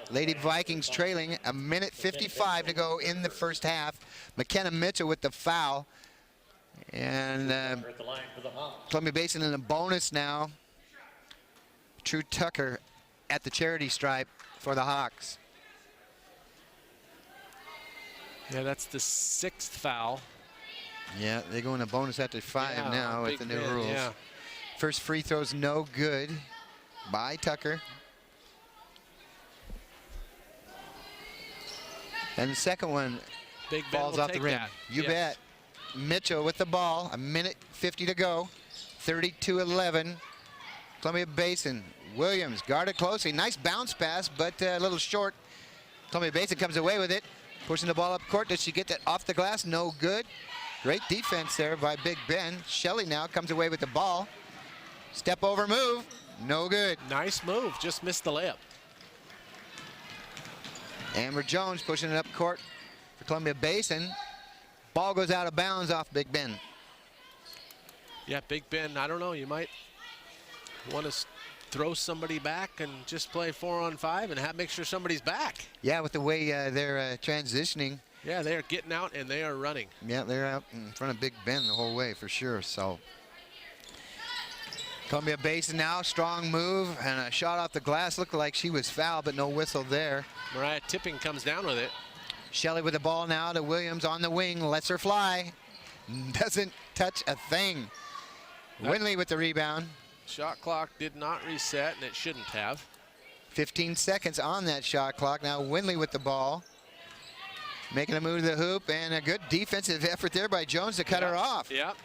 A: Lady Vikings trailing. A minute 55 to go in the first half. McKenna Mitchell with the foul. And Columbia Basin in a bonus now. True Tucker at the charity stripe for the Hawks.
C: Yeah, that's the 6th foul.
A: Yeah, they go in a bonus after 5 now with the new rules.
C: Yeah.
A: First free throw's no good by Tucker. And the second one
C: Big
A: falls off the rim. You bet. Mitchell with the ball. A minute 50 to go. 32-11. Columbia Basin. Williams guarded closely. Nice bounce pass, but a little short. Columbia Basin comes away with it. Pushing the ball up court. Does she get that off the glass? No good. Great defense there by Big Ben. Shelley now comes away with the ball. Step over move. No good.
C: Nice move. Just missed the layup.
A: Amber Jones pushing it up court for Columbia Basin. Ball goes out of bounds off Big Ben.
C: Yeah, Big Ben, I don't know, you might want to throw somebody back and just play 4-on-5 and make sure somebody's back.
A: Yeah, with the way they're transitioning.
C: Yeah, they are getting out and they are running.
A: Yeah, they're out in front of Big Ben the whole way for sure. So Columbia Basin now, strong move and a shot off the glass. Looked like she was fouled, but no whistle there.
C: Mariah Tipping comes down with it.
A: Shelley with the ball now to Williams on the wing, lets her fly. Doesn't touch a thing. Winley with the rebound.
C: Shot clock did not reset, and it shouldn't have.
A: 15 seconds on that shot clock. Now Winley with the ball. Making a move to the hoop, and a good defensive effort there by Jones to cut her off.
C: Yep.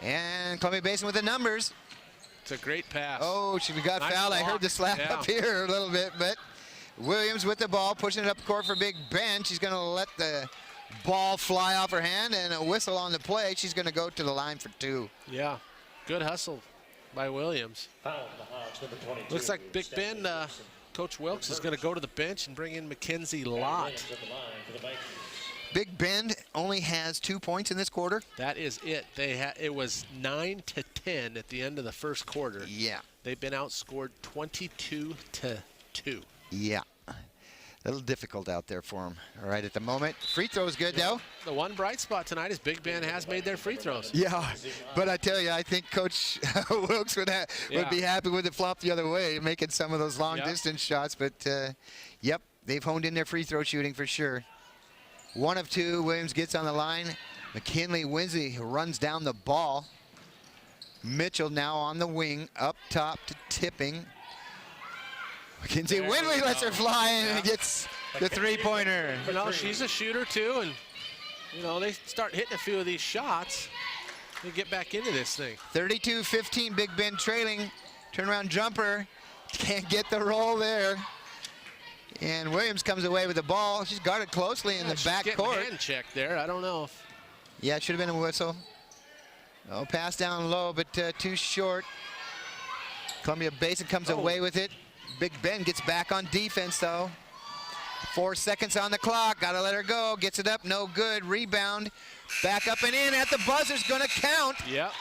A: And Columbia Basin with the numbers.
C: It's a great pass.
A: Oh, she got fouled. I heard the slap up here a little bit, but Williams with the ball, pushing it up court for Big Ben. She's going to let the ball fly off her hand, and a whistle on the play. She's going to go to the line for 2.
C: Yeah, good hustle by Williams. Looks like Big Ben, Coach Wilkes is going to go to the bench and bring in Mackenzie Lott.
A: Big Bend only has 2 points in this quarter.
C: That is it. It was 9-10 at the end of the first quarter.
A: Yeah.
C: They've been outscored 22-2.
A: Yeah. A little difficult out there for them. All right, at the moment. Free throws good, though.
C: The one bright spot tonight is Big Ben has made their free throws.
A: Yeah, but I tell you, I think Coach Wilkes would be happy with it flop the other way, making some of those long-distance shots. But, yep, they've honed in their free throw shooting for sure. 1 of 2. Williams gets on the line. McKinley Winsey runs down the ball. Mitchell now on the wing, up top to Tipping. Mackenzie Winley lets her fly and gets the 3-pointer.
C: You know, she's a shooter too, and you know, they start hitting a few of these shots, they get back into this thing.
A: 32-15, Big Ben trailing. Turnaround jumper, can't get the roll there. And Williams comes away with the ball. She's guarded closely in the back court.
C: Hand check there. I don't know if.
A: Yeah, it should have been a whistle. Oh, pass down low, but too short. Columbia Basin comes away with it. Big Ben gets back on defense, though. 4 seconds on the clock. Got to let her go. Gets it up. No good. Rebound. Back up and in at the buzzer's going to count.
B: Yep.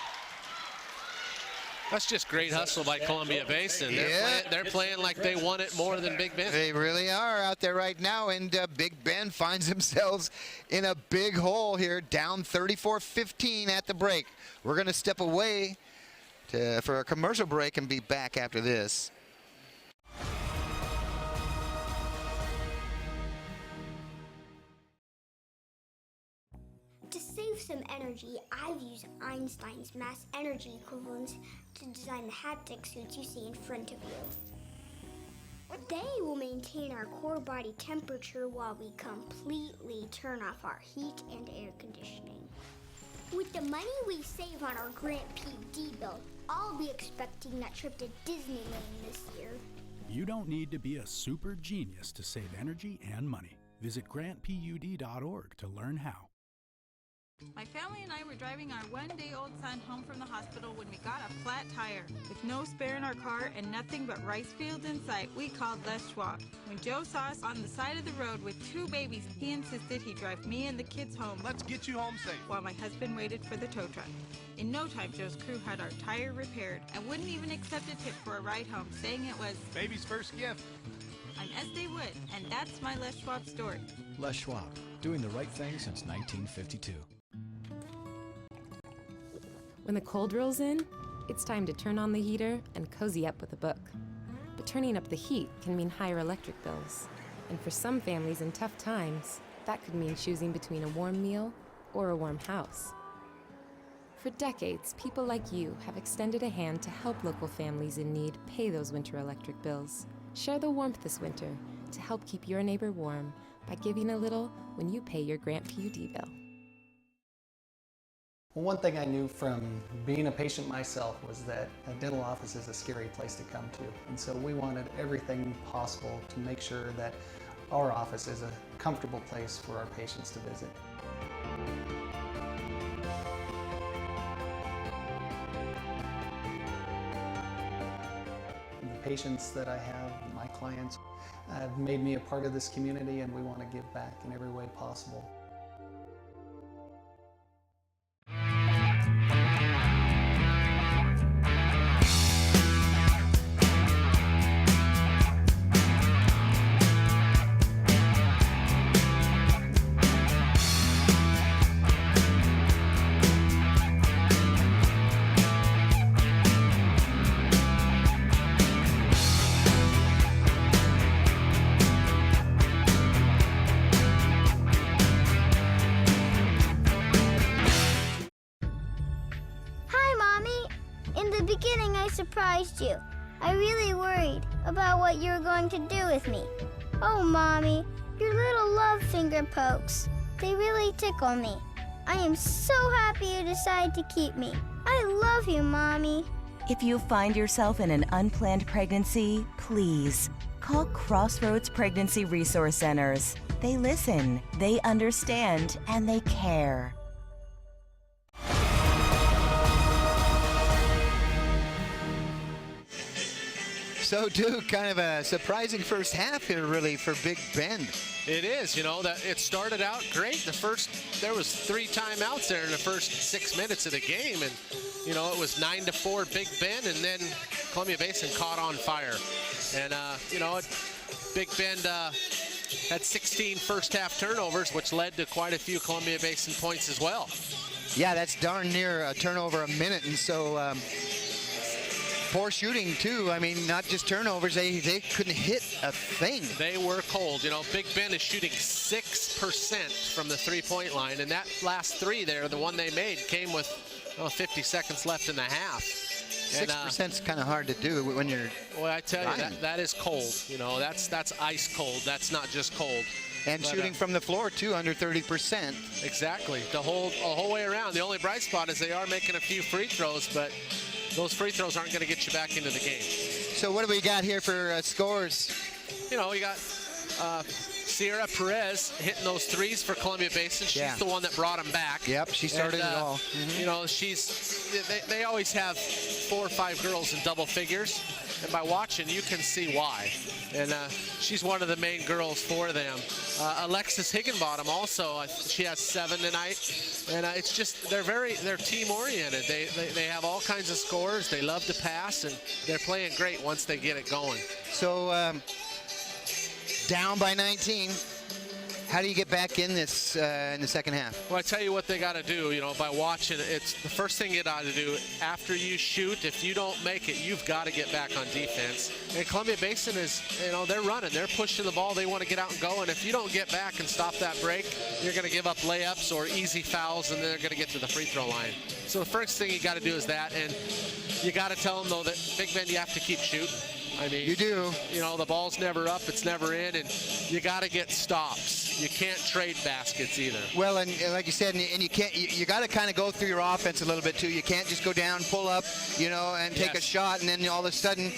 B: That's just great hustle by Columbia Basin. They're playing like they want it more than Big Ben.
A: They really are out there right now, and Big Ben finds themselves in a big hole here, down 34-15 at the break. We're going to step away for a commercial break and be back after this.
H: To save some energy, I've used Einstein's mass energy equivalents to design the haptic suits you see in front of you. They will maintain our core body temperature while we completely turn off our heat and air conditioning. With the money we save on our Grant PUD bill, I'll be expecting that trip to Disneyland this year.
I: You don't need to be a super genius to save energy and money. Visit grantpud.org to learn how.
J: My family and I were driving our one-day-old son home from the hospital when we got a flat tire. With no spare in our car and nothing but rice fields in sight, we called Les Schwab. When Joe saw us on the side of the road with 2 babies, he insisted he'd drive me and the kids home.
K: Let's get you home safe.
J: While my husband waited for the tow truck. In no time, Joe's crew had our tire repaired and wouldn't even accept a tip for a ride home, saying it was
K: baby's first gift.
J: I'm Estee Wood, and that's my Les Schwab story.
L: Les Schwab, doing the right thing since 1952.
M: When the cold rolls in, it's time to turn on the heater and cozy up with a book. But turning up the heat can mean higher electric bills. And for some families in tough times, that could mean choosing between a warm meal or a warm house. For decades, people like you have extended a hand to help local families in need pay those winter electric bills. Share the warmth this winter to help keep your neighbor warm by giving a little when you pay your Grant PUD bill.
N: Well, one thing I knew from being a patient myself was that a dental office is a scary place to come to. And so we wanted everything possible to make sure that our office is a comfortable place for our patients to visit. The patients that I have, my clients, have made me a part of this community, and we want to give back in every way possible.
H: Surprised you. I really worried about what you were going to do with me. Oh, Mommy, your little love finger pokes. They really tickle me. I am so happy you decided to keep me. I love you, Mommy.
O: If you find yourself in an unplanned pregnancy, please call Crossroads Pregnancy Resource Centers. They listen, they understand, and they care.
A: So, Duke, kind of a surprising first half here, really, for Big Ben.
B: It is, you know, that it started out great. There was 3 timeouts there in the first 6 minutes of the game, and you know, it was 9-4 Big Ben, and then Columbia Basin caught on fire. And you know, Big Ben had 16 first half turnovers, which led to quite a few Columbia Basin points as well.
A: Yeah, that's darn near a turnover a minute, and so poor shooting too. I mean, not just turnovers, they couldn't hit a thing.
B: They were cold. You know, Big Ben is shooting 6% from the 3-point line, and that last 3 there, the one they made, came with 50 seconds left in the half.
A: 6% is kind of hard to do when you're.
B: Well, I tell you, that is cold. You know, that's ice cold. That's not just cold.
A: And shooting from the floor too, under 30%.
B: Exactly. The whole way around. The only bright spot is they are making a few free throws, but those free throws aren't going to get you back into the game.
A: So what do we got here for scores?
B: You know, we got Sierra Perez hitting those threes for Columbia Basin. She's
A: Yeah.
B: the one that brought them back.
A: Yep, she started
B: And,
A: it all.
B: You know, they always have 4 or 5 girls in double figures, and by watching, you can see why. And she's one of the main girls for them. Alexis Higginbottom also, she has 7 tonight, and it's just they're team oriented. They have all kinds of scores. They love to pass, and they're playing great once they get it going.
A: So down by 19. How do you get back in this in the second half?
B: Well, I tell you what they got to do, you know, by watching, it's the first thing you got to do after you shoot. If you don't make it, you've got to get back on defense. And Columbia Basin is, you know, they're running. They're pushing the ball. They want to get out and go. And if you don't get back and stop that break, you're going to give up layups or easy fouls, and they're going to get to the free throw line. So the first thing you got to do is that. And you got to tell them, though, that big men, you have to keep shooting. I mean,
A: you do.
B: You know, the ball's never up, it's never in, and you got to get stops. You can't trade baskets either.
A: Well, and like you said, and you can't. You got to kind of go through your offense a little bit too. You can't just go down, pull up, you know, and take a shot, and then all of a sudden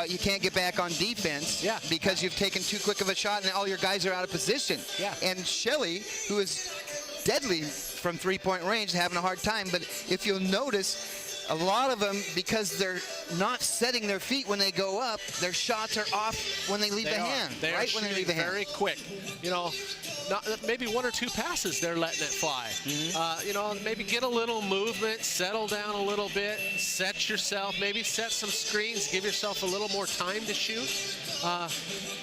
A: you can't get back on defense.
B: Yeah.
A: Because you've taken too quick of a shot, and all your guys are out of position.
B: Yeah.
A: And Shelley, who is deadly from three-point range, is having a hard time. But if you'll notice, a lot of them, because they're not setting their feet when they go up, their shots are off when they leave the hand.
B: They
A: right
B: are
A: when they leave the hand.
B: very quick. You know, maybe 1 or 2 passes they're letting it fly. You know, maybe get a little movement, settle down a little bit, set yourself, maybe set some screens, give yourself a little more time to shoot.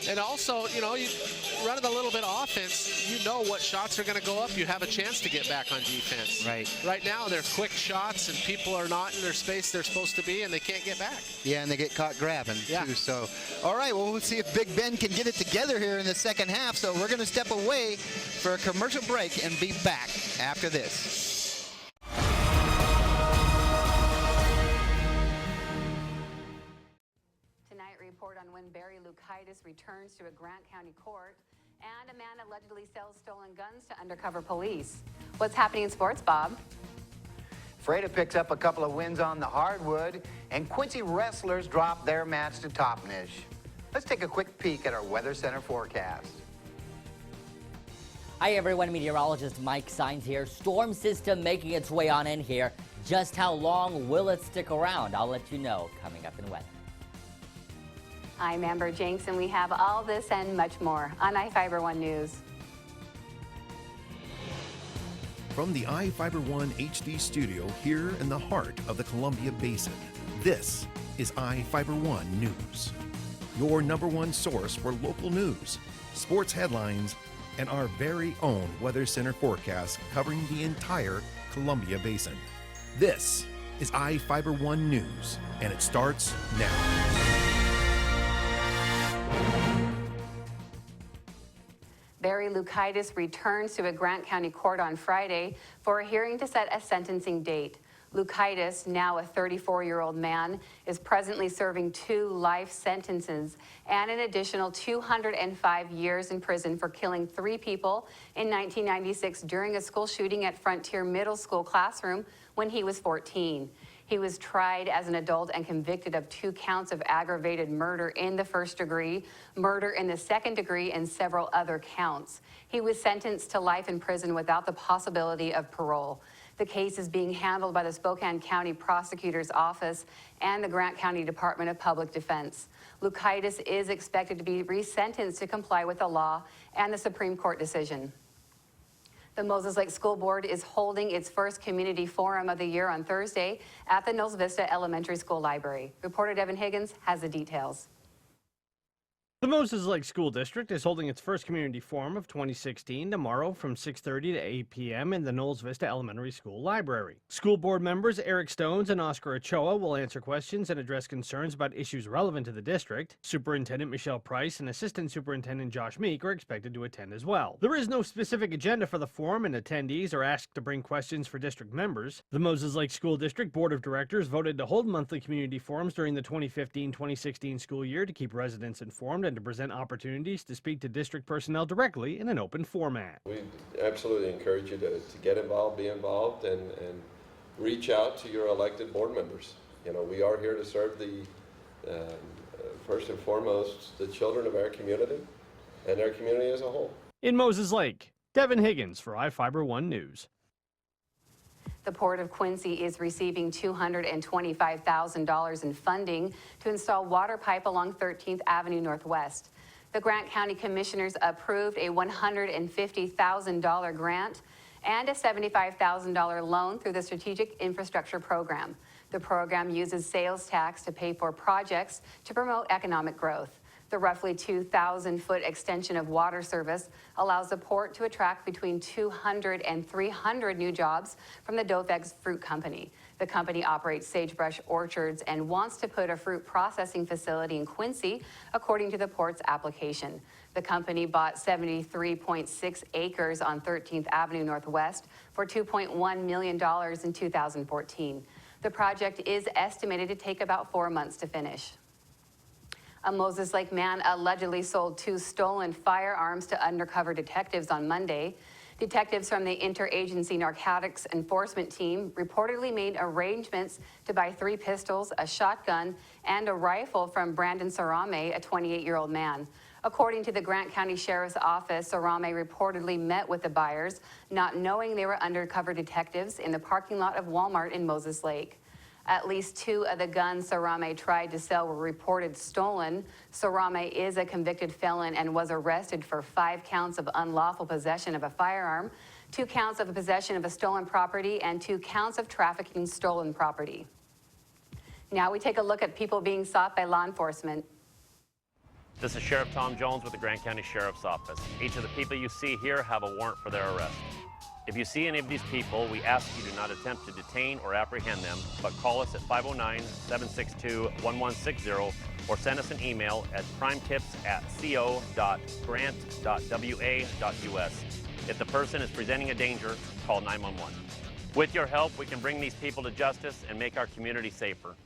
B: And also, you know, you running a little bit of offense, you know what shots are going to go up. You have a chance to get back on defense.
A: Right.
B: Right now, they're quick shots, and people are not in their space they're supposed to be, and they can't get back.
A: Yeah, and they get caught grabbing too. So, all right, well, we'll see if Big Ben can get it together here in the second half. So we're going to step away for a commercial break and be back after this.
T: Tonight, report on when Barry Lukaitis returns to a Grant County court, and a man allegedly sells stolen guns to undercover police. What's happening in sports, Bob?
U: Freda picks up a couple of wins on the hardwood, and Quincy wrestlers drop their match to Toppenish. Let's take a quick peek at our Weather Center forecast.
V: Hi everyone, meteorologist Mike Sines here. Storm system making its way on in here. Just how long will it stick around? I'll let you know coming up in weather.
T: I'm Amber Jenks, and we have all this and much more on iFiber One News.
F: From the iFiber One HD studio here in the heart of the Columbia Basin, this is iFiber One News. Your #1 source for local news, sports headlines, and our very own Weather Center forecast covering the entire Columbia Basin. This is iFiber One News, and it starts now.
T: Barry Lukaitis returns to a Grant County court on Friday for a hearing to set a sentencing date. Lukaitis, now a 34-year-old man, is presently serving 2 life sentences and an additional 205 years in prison for killing 3 people in 1996 during a school shooting at Frontier Middle School classroom when he was 14. He was tried as an adult and convicted of 2 counts of aggravated murder in the 1st degree, murder in the 2nd degree, and several other counts. He was sentenced to life in prison without the possibility of parole. The case is being handled by the Spokane County Prosecutor's Office and the Grant County Department of Public Defense. Lukaitis is expected to be resentenced to comply with the law and the Supreme Court decision. The Moses Lake School Board is holding its first community forum of the year on Thursday at the Knowles Vista Elementary School Library. Reporter Devin Higgins has the details.
W: The Moses Lake School District is holding its first community forum of 2016 tomorrow from 6:30 to 8 p.m. in the Knowles Vista Elementary School Library. School board members Eric Stones and Oscar Ochoa will answer questions and address concerns about issues relevant to the district. Superintendent Michelle Price and Assistant Superintendent Josh Meek are expected to attend as well. There is no specific agenda for the forum, and attendees are asked to bring questions for district members. The Moses Lake School District Board of Directors voted to hold monthly community forums during the 2015-2016 school year to keep residents informed and to present opportunities to speak to district personnel directly in an open format.
X: We absolutely encourage you to get involved, be involved, and reach out to your elected board members. You know, we are here to serve the, first and foremost, the children of our community and our community as a whole.
W: In Moses Lake, Devin Higgins for iFiber 1 News.
T: The Port of Quincy is receiving $225,000 in funding to install water pipe along 13th Avenue Northwest. The Grant County Commissioners approved a $150,000 grant and a $75,000 loan through the Strategic Infrastructure Program. The program uses sales tax to pay for projects to promote economic growth. The roughly 2,000-foot extension of water service allows the port to attract between 200 and 300 new jobs from the Dofeg's Fruit Company. The company operates sagebrush orchards and wants to put a fruit processing facility in Quincy, according to the port's application. The company bought 73.6 acres on 13th Avenue Northwest for $2.1 million in 2014. The project is estimated to take about 4 months to finish. A Moses Lake man allegedly sold 2 stolen firearms to undercover detectives on Monday. Detectives from the Interagency Narcotics Enforcement Team reportedly made arrangements to buy 3 pistols, a shotgun, and a rifle from Brandon Sarame, a 28-year-old man. According to the Grant County Sheriff's Office, Sarame reportedly met with the buyers, not knowing they were undercover detectives in the parking lot of Walmart in Moses Lake. At least 2 of the guns Sarame tried to sell were reported stolen. Sarame is a convicted felon and was arrested for 5 counts of unlawful possession of a firearm, 2 counts of possession of a stolen property, and 2 counts of trafficking stolen property. Now we take a look at people being sought by law enforcement.
D: This is Sheriff Tom Jones with the Grant County Sheriff's Office. Each of the people you see here have a warrant for their arrest. If you see any of these people, we ask you do not attempt to detain or apprehend them, but call us at 509-762-1160 or send us an email at crimetips@co.grant.wa.us. If the person is presenting a danger, call 911. With your help, we can bring these people to justice and make our community safer.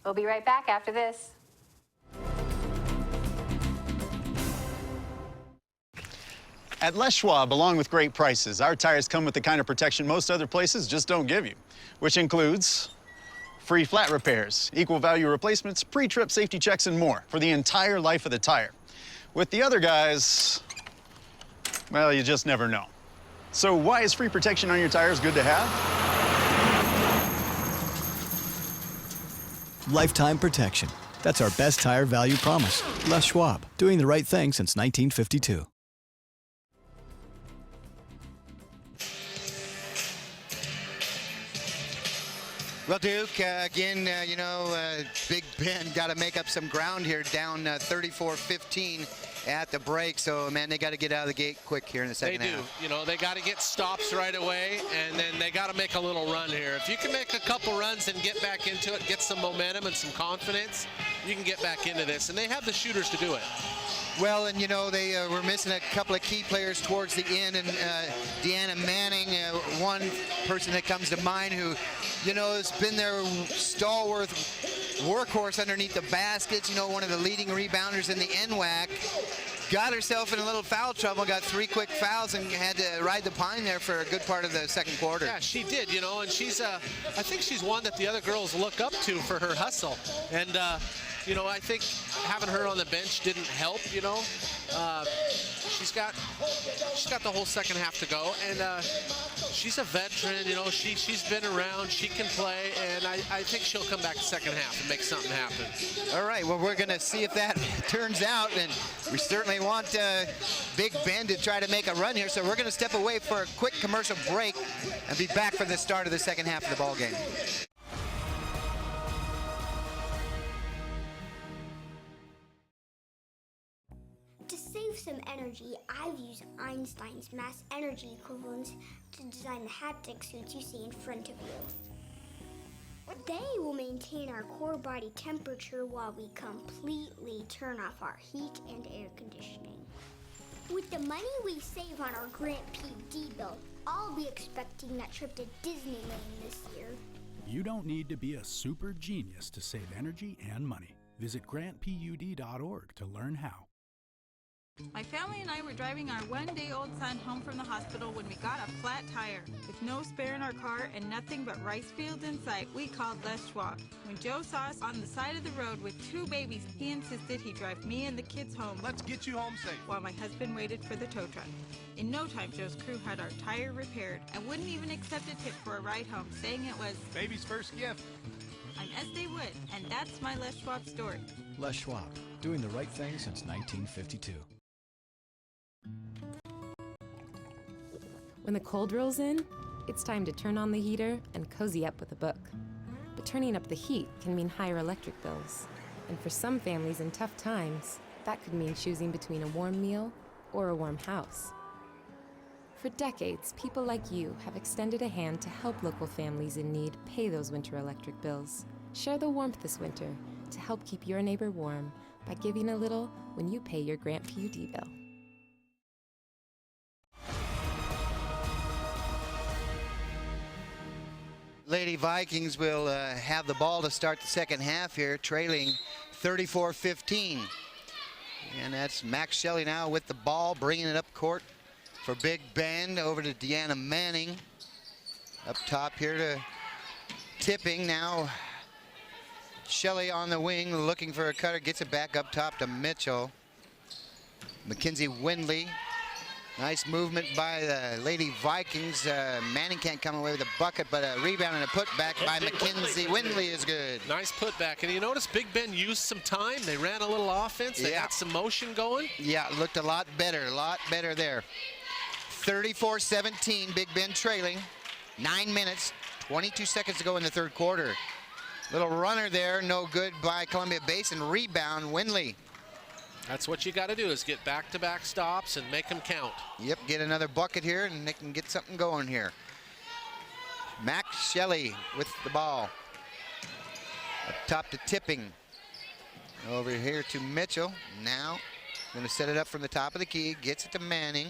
T: We'll be right back after this.
G: At Les Schwab, along with great prices, our tires come with the kind of protection most other places just don't give you, which includes free flat repairs, equal value replacements, pre-trip safety checks, and more for the entire life of the tire. With the other guys, well, you just never know. So why is free protection on your tires good to have?
L: Lifetime protection. That's our best tire value promise. Les Schwab, doing the right thing since 1952.
A: Well, Duke, again, Big Ben got to make up some ground here, down 34-15 at the break. So, man, they got to get out of the gate quick here in the second half.
B: They do. They got to get stops right away, and then they got to make a little run here. If you can make a couple runs and get back into it, get some momentum and some confidence, you can get back into this. And they have the shooters to do it.
A: Well, and they were missing a couple of key players towards the end, and Deanna Manning, one person that comes to mind who, has been their stalwart workhorse underneath the baskets, one of the leading rebounders in the NWAC, got herself in a little foul trouble, got 3 quick fouls, and had to ride the pine there for a good part of the second quarter.
B: Yeah, she did, and she's, I think she's one that the other girls look up to for her hustle. And, I think having her on the bench didn't help, she's got the whole second half to go, and she's a veteran, she's been around, she can play, and I think she'll come back the second half and make something happen.
A: All right, well, we're going to see if that turns out, and we certainly want Big Ben to try to make a run here, so we're going to step away for a quick commercial break and be back for the start of the second half of the ball game.
H: To save some energy, I've used Einstein's mass energy equivalents to design the haptic suits you see in front of you. They will maintain our core body temperature while we completely turn off our heat and air conditioning. With the money we save on our Grant PD bill, I'll be expecting that trip to Disneyland this year.
I: You don't need to be a super genius to save energy and money. Visit grantpud.org to learn how.
J: My family and I were driving our one-day-old son home from the hospital when we got a flat tire. With no spare in our car and nothing but rice fields in sight, we called Les Schwab. When Joe saw us on the side of the road with 2 babies, he insisted he'd drive me and the kids home.
K: Let's get you home safe.
J: While my husband waited for the tow truck. In no time, Joe's crew had our tire repaired and wouldn't even accept a tip for a ride home, saying it was
K: Baby's first gift.
J: I'm Estee Wood, and that's my Les Schwab story.
L: Les Schwab, doing the right thing since 1952.
M: When the cold rolls in, it's time to turn on the heater and cozy up with a book. But turning up the heat can mean higher electric bills. And for some families in tough times, that could mean choosing between a warm meal or a warm house. For decades, people like you have extended a hand to help local families in need pay those winter electric bills. Share the warmth this winter to help keep your neighbor warm by giving a little when you pay your Grant PUD bill.
A: Lady Vikings will have the ball to start the second half here, trailing 34-15. And that's Max Shelley now with the ball, bringing it up court for Big Bend, over to Deanna Manning. Up top here to Tipping now. Shelley on the wing, looking for a cutter, gets it back up top to Mitchell. Mackenzie Windley. Nice movement by the Lady Vikings. Manning can't come away with a bucket, but a rebound and a putback by Mackenzie Windley is good.
B: Nice putback. And you notice Big Ben used some time. They ran a little offense. They got some motion going.
A: Yeah, looked a lot better there. 34-17, Big Ben trailing. 9 minutes, 22 seconds to go in the third quarter. Little runner there, no good by Columbia Basin. Rebound, Windley.
B: That's what you got to do, is get back-to-back stops and make them count.
A: Yep, get another bucket here and they can get something going here. Max Shelley with the ball. Up top to Tipping. Over here to Mitchell. Now, going to set it up from the top of the key. Gets it to Manning.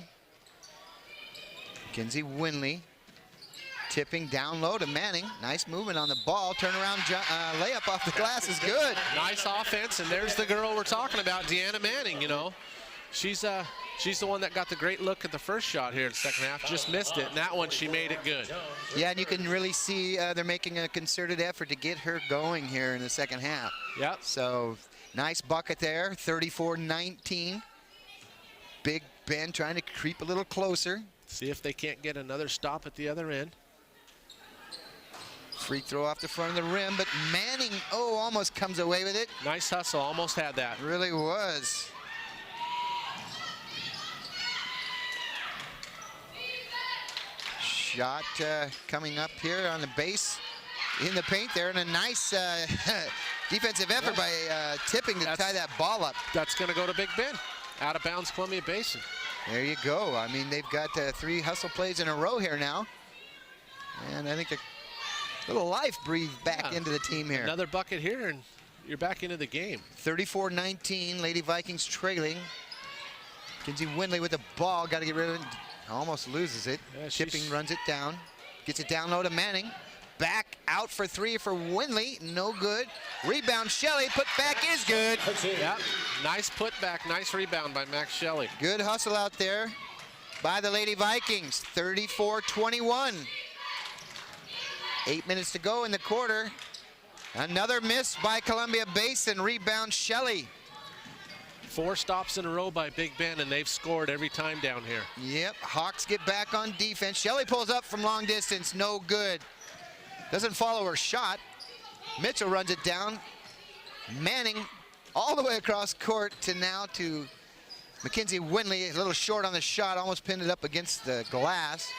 A: Mackenzie Windley. Tipping down low to Manning. Nice movement on the ball. Turnaround layup off the glass is good.
B: Nice offense, and there's the girl we're talking about, Deanna Manning. You know, she's the one that got the great look at the first shot here in the second half. Just missed it, and that one she made it good.
A: Yeah, and you can really see they're making a concerted effort to get her going here in the second half.
B: Yep.
A: So nice bucket there. 34-19. Big Ben trying to creep a little closer.
B: See if they can't get another stop at the other end.
A: Free throw off the front of the rim, but Manning, almost comes away with it.
B: Nice hustle, almost had that.
A: Really was. Shot coming up here on the base in the paint there, and a nice defensive effort by Tipping to tie that ball up.
B: That's going to go to Big Ben. Out of bounds, Columbia Basin.
A: There you go. I mean, they've got 3 hustle plays in a row here now. And I think they're a little life breathed back into the team here.
B: Another bucket here, and you're back into the game.
A: 34-19, Lady Vikings trailing. Mackenzie Windley with the ball, got to get rid of it. Almost loses it.
B: Yeah,
A: Tipping runs it down. Gets it down low to Manning. Back out for 3 for Windley, no good. Rebound Shelley, put back is good.
B: Yeah, nice putback, nice rebound by Max Shelley.
A: Good hustle out there by the Lady Vikings, 34-21. 8 minutes to go in the quarter. Another miss by Columbia Basin, rebound Shelley.
B: 4 stops in a row by Big Ben, and they've scored every time down here.
A: Yep, Hawks get back on defense. Shelley pulls up from long distance, no good. Doesn't follow her shot. Mitchell runs it down. Manning all the way across court to Mackenzie Windley, a little short on the shot, almost pinned it up against the glass.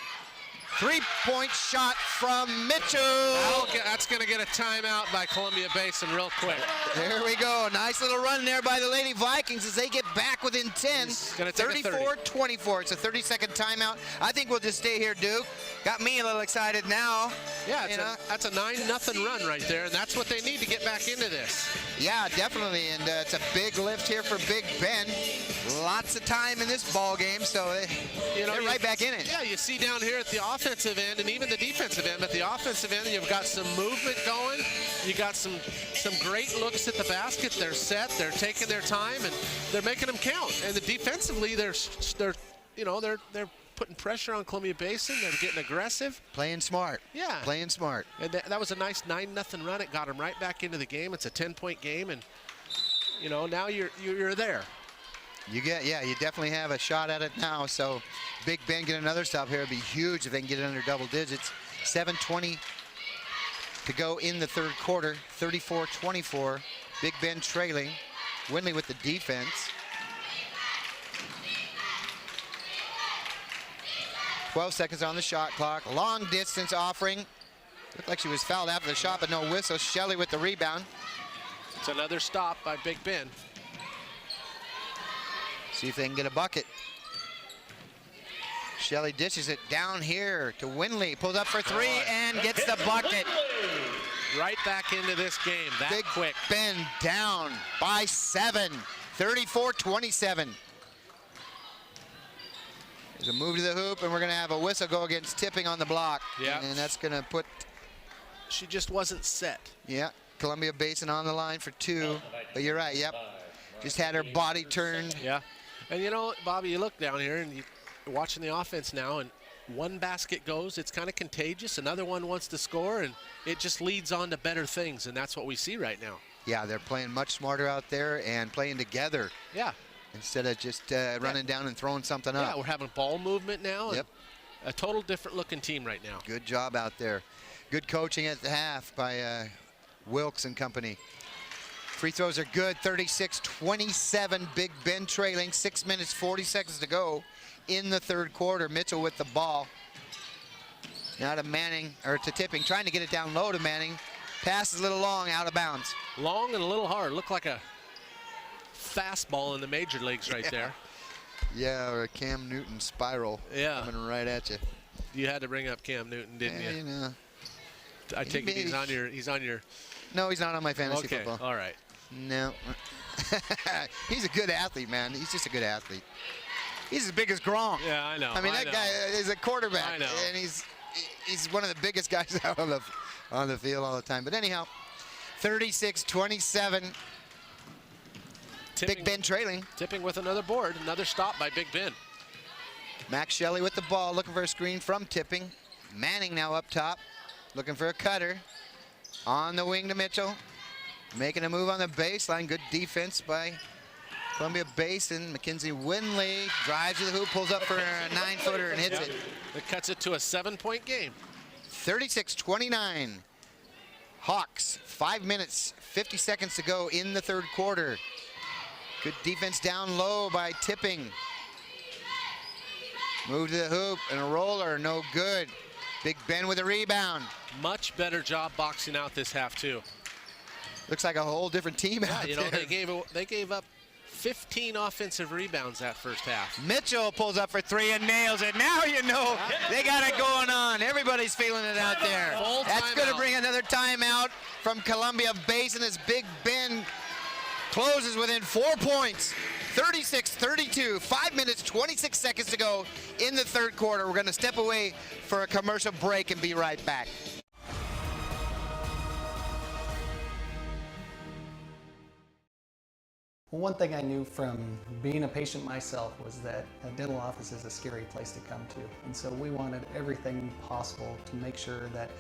A: 3-point shot from Mitchell.
B: That's going to get a timeout by Columbia Basin real quick.
A: There we go. Nice little run there by the Lady Vikings as they get back within 10. 34-24. It's a 30-second timeout. I think we'll just stay here, Duke. got me a little excited now.
B: Yeah, that's a 9-0 run right there, and that's what they need to get back into this.
A: Yeah, definitely, and it's a big lift here for Big Ben. Lots of time in this ball game, so they're right back in it.
B: Yeah, you see down here at the offensive end and even the defensive end, but the offensive end, you've got some movement going. You got some great looks at the basket. They're set. They're taking their time, and they're making them count. And defensively, they're putting pressure on Columbia Basin. They're getting aggressive.
A: Playing smart.
B: Yeah.
A: Playing smart.
B: And that was a nice 9-0 run. It got them right back into the game. It's a 10-point game, and now you're there.
A: You definitely have a shot at it now. So Big Ben get another stop here. It'd be huge if they can get it under double digits. 7:20 to go in the third quarter. 34-24. Big Ben trailing. Windley with the defense. 12 seconds on the shot clock. Long distance offering. Looked like she was fouled after the shot, but no whistle. Shelley with the rebound.
B: It's another stop by Big Ben.
A: See if they can get a bucket. Shelley dishes it down here to Windley. Pulls up for three and gets the bucket.
B: Right back into this game that
A: Big
B: quick.
A: Ben down by 7. 34-27. There's a move to the hoop, and we're going to have a whistle go against Tipping on the block.
B: Yeah.
A: And that's going to put...
B: She just wasn't set.
A: Yeah, Columbia Basin on the line for 2. But you're right, yep. Just had her body turned.
B: Yeah. And Bobby, you look down here, and you're watching the offense now, and one basket goes. It's kind of contagious. Another one wants to score, and it just leads on to better things, and that's what we see right now.
A: Yeah, they're playing much smarter out there and playing together.
B: Yeah.
A: Instead of just running down and throwing something up.
B: Yeah, we're having ball movement now.
A: Yep.
B: A total different looking team right now.
A: Good job out there. Good coaching at the half by Wilkes and company. Free throws are good. 36-27. Big Ben trailing. 6 minutes, 40 seconds to go in the third quarter. Mitchell with the ball. Now to Manning, or to Tipping, trying to get it down low to Manning. Pass is a little long, out of bounds.
B: Long and a little hard. Looked like a fastball in the major leagues right there.
A: Yeah, or a Cam Newton spiral coming right at you.
B: You had to bring up Cam Newton, didn't you?
A: You know.
B: I take it he's on your.
A: No, he's not on my fantasy football.
B: All right.
A: No. He's a good athlete, man. He's just a good athlete. He's as big as Gronk.
B: Yeah, I know.
A: I mean, that guy is a quarterback.
B: I know.
A: And he's one of the biggest guys out on the field all the time. But anyhow, 36-27. Big Ben trailing.
B: Tipping with another board. Another stop by Big Ben.
A: Max Shelley with the ball, looking for a screen from Tipping. Manning now up top, looking for a cutter. On the wing to Mitchell. Making a move on the baseline. Good defense by Columbia Basin. Mackenzie Windley drives to the hoop, pulls up for a 9-footer and hits it.
B: It cuts it to a 7-point game.
A: 36-29. Hawks, 5 minutes, 50 seconds to go in the third quarter. Good defense down low by Tipping. Move to the hoop and a roller, no good. Big Ben with a rebound.
B: Much better job boxing out this half too.
A: Looks like a whole different team out
B: there. They gave up 15 offensive rebounds that first half.
A: Mitchell pulls up for three and nails it. Now you know they got it going on. Everybody's feeling it out there. That's going to bring another timeout from Columbia Basin as Big Ben closes within 4 points. 36-32, 5 minutes, 26 seconds to go in the third quarter. We're going to step away for a commercial break and be right back.
N: Well, one thing I knew from being a patient myself was that a dental office is a scary place to come to. And so we wanted everything possible to make sure that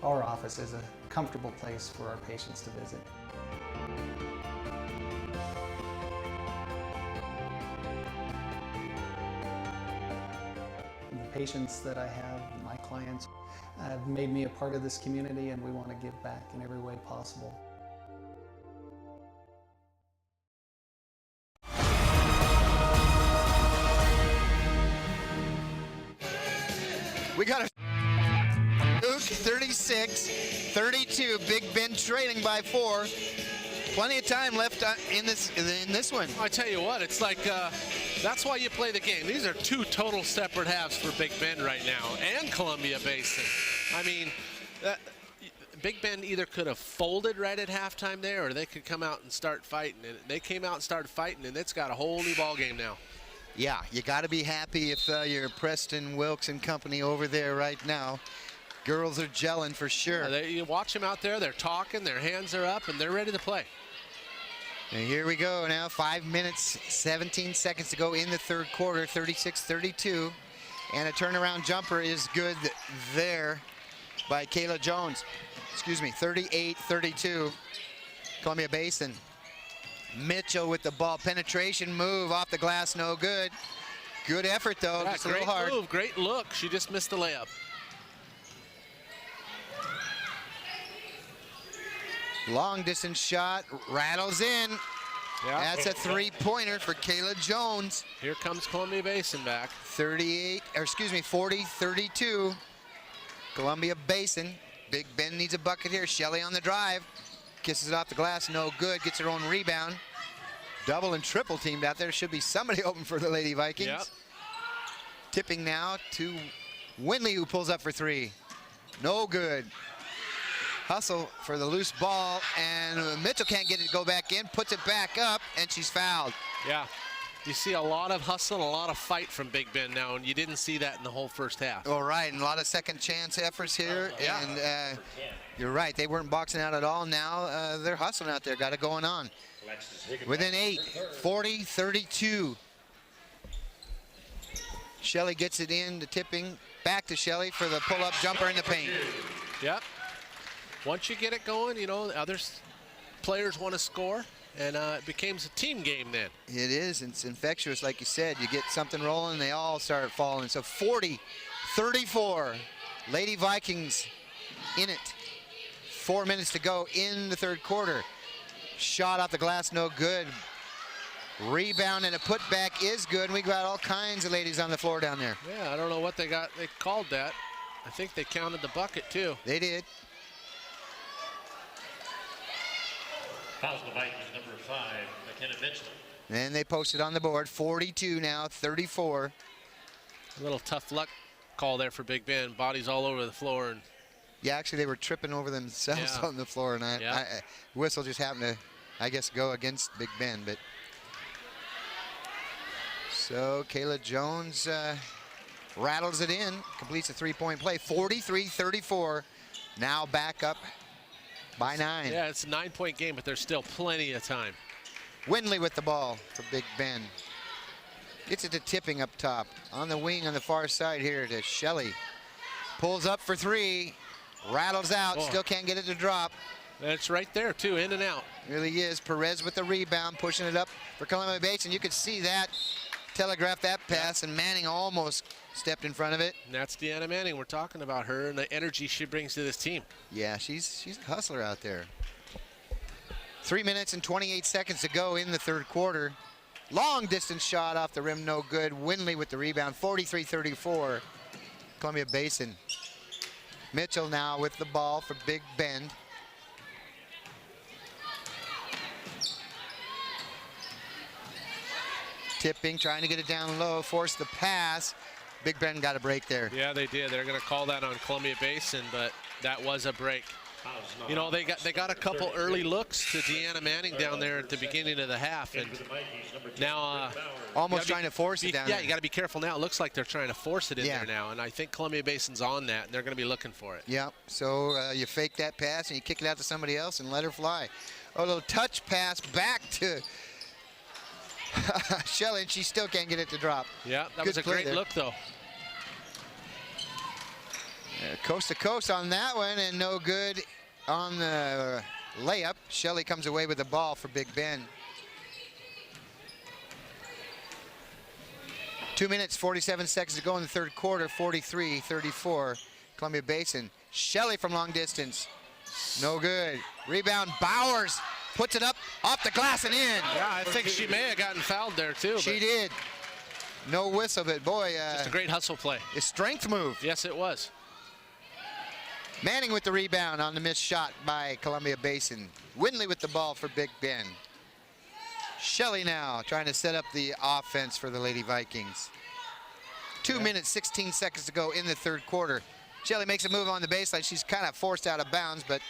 N: our office is a comfortable place for our patients to visit. The patients that I have, my clients, have made me a part of this community, and we want to give back in every way possible.
A: We got a 36-32. Big Ben trailing by 4. Plenty of time left in this one.
B: I tell you what, it's like That's why you play the game. These are two total separate halves for Big Bend right now, and Columbia Basin. I mean, Big Bend either could have folded right at halftime there, or they could come out and start fighting. And they came out and started fighting, and it's got a whole new ball game now.
A: Yeah, you got to be happy if you're Preston Wilkes and company over there right now. Girls are gelling for sure.
B: You watch them out there. They're talking. Their hands are up, and they're ready to play.
A: And here we go now. 5 minutes, 17 seconds to go in the third quarter. 36-32, and a turnaround jumper is good there by Kayla Jones. Excuse me, 38-32, Columbia Basin. Mitchell with the ball, penetration move off the glass, no good. Good effort though,
B: Yeah,
A: just a little hard.
B: Great move, great look. She just missed the layup.
A: Long distance shot, rattles in.
B: Yeah.
A: That's a three-pointer for Kayla Jones.
B: Here comes Columbia Basin back.
A: 40-32. Columbia Basin. Big Ben needs a bucket here. Shelley on the drive. Kisses it off the glass, no good. Gets her own rebound. Double and triple teamed out there. Should be somebody open for the Lady Vikings.
B: Yep.
A: Tipping now to Winley, who pulls up for three. No good. Hustle for the loose ball, and Mitchell can't get it to go back in. Puts it back up, and she's fouled.
B: Yeah. You see a lot of hustle and a lot of fight from Big Bend now, and you didn't see that in the whole first half.
A: All right, and a lot of second chance efforts here.
B: Yeah.
A: And you're right, they weren't boxing out at all. Now they're hustling out there, got it going on. Within 8, 40-32. Shelley gets it in to tipping. Back to Shelley for the pull-up jumper in the paint.
B: Yep. Once you get it going, you know, other players want to score. And it becomes a team game then.
A: It is. It's infectious, like you said. You get something rolling, they all start falling. So 40-34. Lady Vikings in it. 4 minutes to go in the third quarter. Shot off the glass, no good. Rebound and a putback is good. We got all kinds of ladies on the floor down there.
B: Yeah, I don't know what they got. They called that. I think they counted the bucket too.
A: They did.
E: Fouls the Vikings, number 5, McKenna Mitchell.
A: And they posted on the board. 42 now, 34.
B: A little tough luck call there for Big Ben. Bodies all over the floor. And
A: yeah, actually they were tripping over themselves on the floor, and whistle just happened to, I guess, go against Big Ben. But so Kayla Jones rattles it in, completes a three-point play. 43-34. Now back up by 9.
B: Yeah, it's a 9-point game, but there's still plenty of time.
A: Winley with the ball for Big Ben. Gets it to tipping up top. On the wing on the far side here to Shelley. Pulls up for three. Rattles out. Still can't get it to drop.
B: That's right there, too, in and out.
A: Really is. Perez with the rebound, pushing it up for Columbia Basin. You could see that, telegraph that pass, and Manning almost stepped in front of it.
B: And that's Deanna Manning. We're talking about her and the energy she brings to this team.
A: Yeah, she's a hustler out there. 3 minutes and 28 seconds to go in the third quarter. Long distance shot off the rim, no good. Winley with the rebound, 43-34. Columbia Basin. Mitchell now with the ball for Big Bend. Tipping, trying to get it down low, force the pass. Big Ben got a break there.
B: Yeah, they did. They're going to call that on Columbia Basin, but that was a break. You know, they got a couple early looks to Deanna Manning down there at the beginning of the half, and now
A: almost trying to force it down.
B: Yeah, you got to be careful now. It looks like they're trying to force it in there now, and I think Columbia Basin's on that, and they're going to be looking for it.
A: Yeah. So you fake that pass and you kick it out to somebody else and let her fly. A little touch pass back to Shelley, and she still can't get it to drop.
B: Yeah, that was a
A: play
B: great
A: there.
B: look, though.
A: Coast to coast on that one, and no good on the layup. Shelley comes away with the ball for Big Ben. 2 minutes, 47 seconds to go in the third quarter. 43-34, Columbia Basin. Shelley from long distance. No good. Rebound, Bowers puts it up off the glass and in.
B: Yeah, I think she may have gotten fouled there, too.
A: She did. No whistle, but boy.
B: Just a great hustle play.
A: A strength move.
B: Yes, it was.
A: Manning with the rebound on the missed shot by Columbia Basin. Winley with the ball for Big Ben. Shelley now trying to set up the offense for the Lady Vikings. 2 minutes, 16 seconds to go in the third quarter. Shelley makes a move on the baseline. She's kind of forced out of bounds, but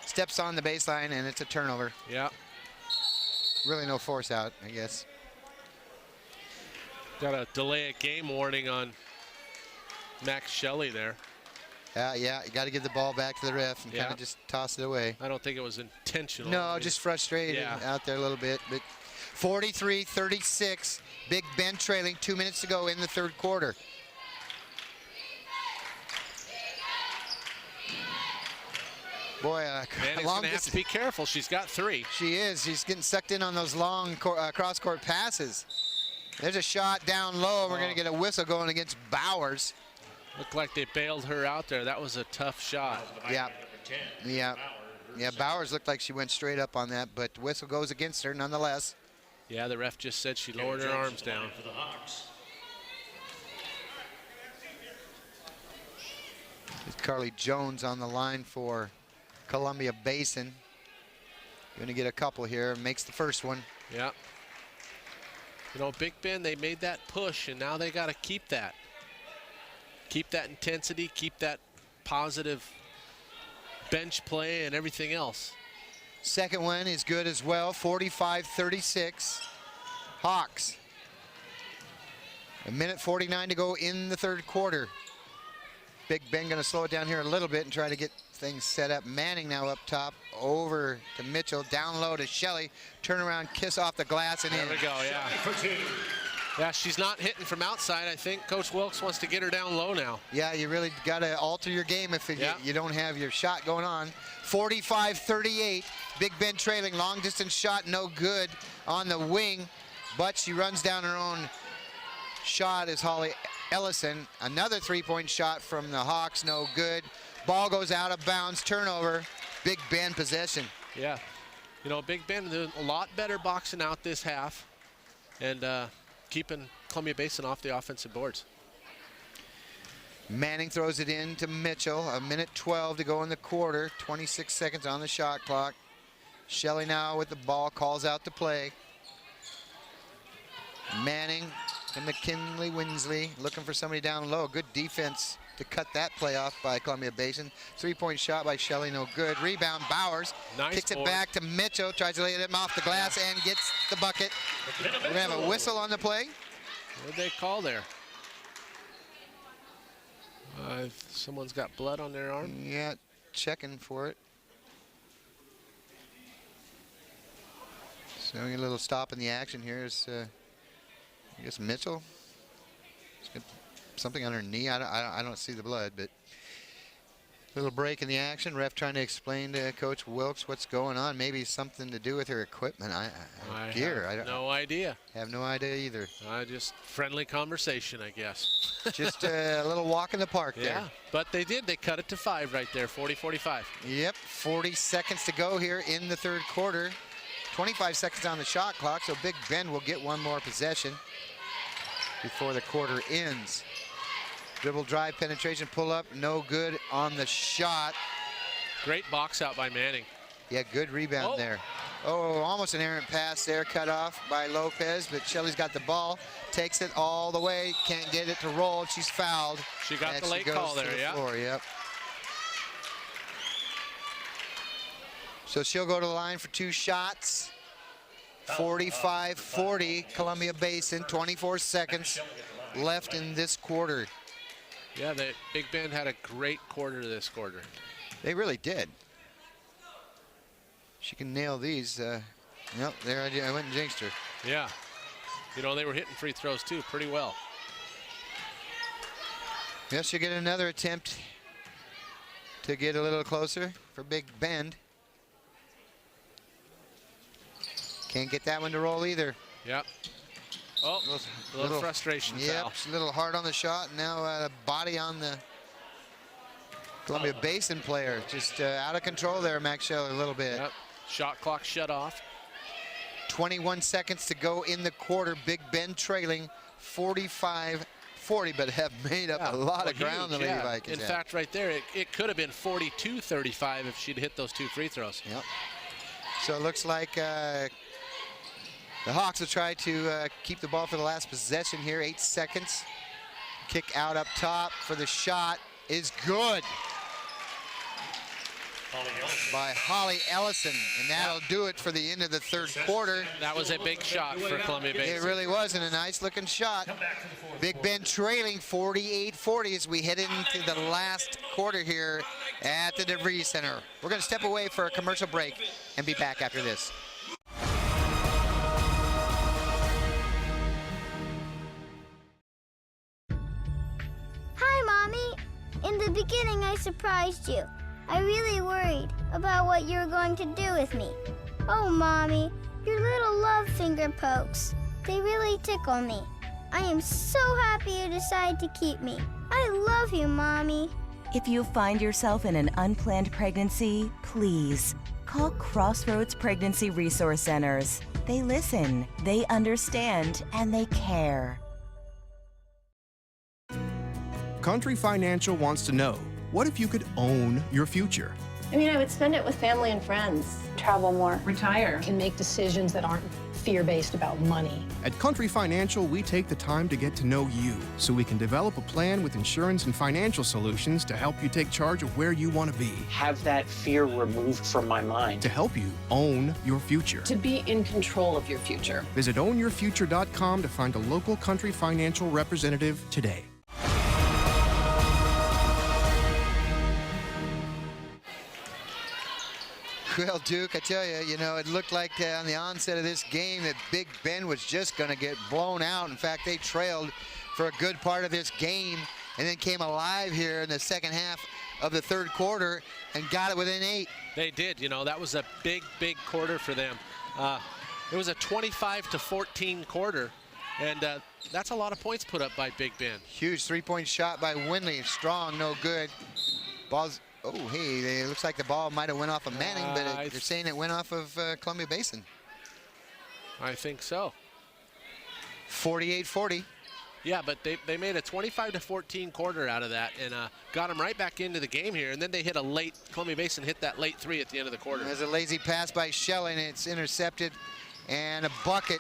A: steps on the baseline, and it's a turnover.
C: Yeah.
A: Really no force out, I guess.
C: Got a delay of game warning on Max Shelley there.
A: Yeah, you got to give the ball back to the ref and
C: Yeah.
A: kind of just toss it away.
C: I don't think it was intentional.
A: No,
C: I mean,
A: just frustrated out there a little bit. But 43-36, Big Bend trailing, 2 minutes to go in the third quarter. Boy,
C: Manny's
A: long
C: gonna have to be careful. She's got 3.
A: She is. She's getting sucked in on those long cross-court passes. There's a shot down low. We're going to get a whistle going against Bowers.
C: Looked like they bailed her out there. That was a tough shot.
A: Yeah. Bowers looked like she went straight up on that, but the whistle goes against her nonetheless.
C: Yeah, the ref just said she lowered her arms down.
A: It's Carly Jones on the line for Columbia Basin. Going to get a couple here. Makes the first one.
C: Yeah. You know, Big Bend, they made that push, and now they got to keep that. Keep that intensity, keep that positive bench play and everything else.
A: Second one is good as well, 45-36. Hawks. 1:49 to go in the third quarter. Big Ben going to slow it down here a little bit and try to get things set up. Manning now up top, over to Mitchell, down low to Shelley. Turnaround, kiss off the glass and in.
C: There we go, yeah. Yeah, she's not hitting from outside. I think Coach Wilkes wants to get her down low now.
A: Yeah, you really got to alter your game if you don't have your shot going on. 45-38, Big Ben trailing, long distance shot, no good on the wing, but she runs down her own shot is Holly Ellison. Another three-point shot from the Hawks, no good. Ball goes out of bounds, turnover, Big Ben possession.
C: Yeah, you know, Big Ben did a lot better boxing out this half and keeping Columbia Basin off the offensive boards.
A: Manning throws it in to Mitchell. 1:12 to go in the quarter. 26 seconds on the shot clock. Shelley now with the ball, calls out the play. Manning to McKinley Winsley, looking for somebody down low. Good defense to cut that play off by Columbia Basin. Three-point shot by Shelley, no good. Rebound, Bowers.
C: Nice
A: kicks
C: board.
A: it back to Mitchell, tries to lay it off the glass and gets the bucket. We're going to have a whistle on the play.
C: What did they call there? Someone's got blood on their arm.
A: Yeah, checking for it. So we get a little stop in the action here. Is I guess Mitchell. She's got something on her knee. I don't see the blood, but little break in the action. Ref trying to explain to Coach Wilkes what's going on. Maybe something to do with her equipment. Gear.
C: Have no idea.
A: Have no idea either.
C: Just friendly conversation, I guess.
A: Just a little walk in the park there.
C: Yeah, but they did. They cut it to 5 right there, 40-45.
A: Yep, 40 seconds to go here in the third quarter. 25 seconds on the shot clock, so Big Ben will get one more possession before the quarter ends. Dribble drive, penetration, pull up, no good on the shot.
C: Great box out by Manning.
A: Yeah, good rebound there. Oh, almost an errant pass there, cut off by Lopez, but Shelley's got the ball, takes it all the way, can't get it to roll. She's fouled.
C: She got
A: and
C: the late
A: goes
C: call
A: to
C: there,
A: the
C: yeah.
A: floor, yep. So she'll go to the line for 2 shots. 45-40, Columbia Basin, 24 seconds left in this quarter.
C: Yeah, Big Ben had a great quarter this quarter.
A: They really did. She can nail these. Nope, there I went and jinxed her.
C: Yeah. You know, they were hitting free throws too pretty well.
A: Yes, she'll get another attempt to get a little closer for Big Bend. Can't get that one to roll either.
C: Yep. Oh, a little frustration foul.
A: Yep, a little hard on the shot. Now a body on the Columbia Basin player. Just out of control there, Max Shelley, a little bit.
C: Yep. Shot clock shut off.
A: 21 seconds to go in the quarter. Big Ben trailing 45-40, but have made up a lot of ground, the Lady Vikings.
C: In fact, right there, it could have been 42-35 if she'd hit those 2 free throws.
A: Yep. So it looks like The Hawks will try to keep the ball for the last possession here. 8 seconds. Kick out up top for the shot is good by Holly Ellison, and that'll do it for the end of the third quarter.
B: That was a big shot for Columbia Basin.
A: It really was, and a nice looking shot. Big Bend trailing 48-40 as we head into the last quarter here at the DeVries Center. We're going to step away for a commercial break and be back after this.
H: Hi, Mommy. In the beginning, I surprised you. I really worried about what you were going to do with me. Oh, Mommy, your little love finger pokes. They really tickle me. I am so happy you decided to keep me. I love you, Mommy.
O: If you find yourself in an unplanned pregnancy, please call Crossroads Pregnancy Resource Centers. They listen, they understand, and they care.
F: Country Financial wants to know, what if you could own your future?
P: I mean, I would spend it with family and friends. Travel more. Retire. Can make decisions that aren't fear-based about money.
F: At Country Financial, we take the time to get to know you so we can develop a plan with insurance and financial solutions to help you take charge of where you want to be.
Q: Have that fear removed from my mind.
F: To help you own your future.
P: To be in control of your future.
F: Visit ownyourfuture.com to find a local Country Financial representative today.
A: Well, Duke, I tell you, it looked like on the onset of this game that Big Bend was just going to get blown out. In fact, they trailed for a good part of this game and then came alive here in the second half of the third quarter and got it within 8.
B: They did. That was a big, big quarter for them. It was a 25-14 quarter, and that's a lot of points put up by Big Bend.
A: Huge three-point shot by Winley. Strong, no good. Ball's... Oh, hey, it looks like the ball might have went off of Manning, but they're saying it went off of Columbia Basin.
B: I think so.
A: 48-40.
B: Yeah, but they made a 25-14 quarter out of that and got them right back into the game here. And then they hit a late, Columbia Basin hit that late 3 at the end of the quarter.
A: There's a lazy pass by Shelley, and it's intercepted, and a bucket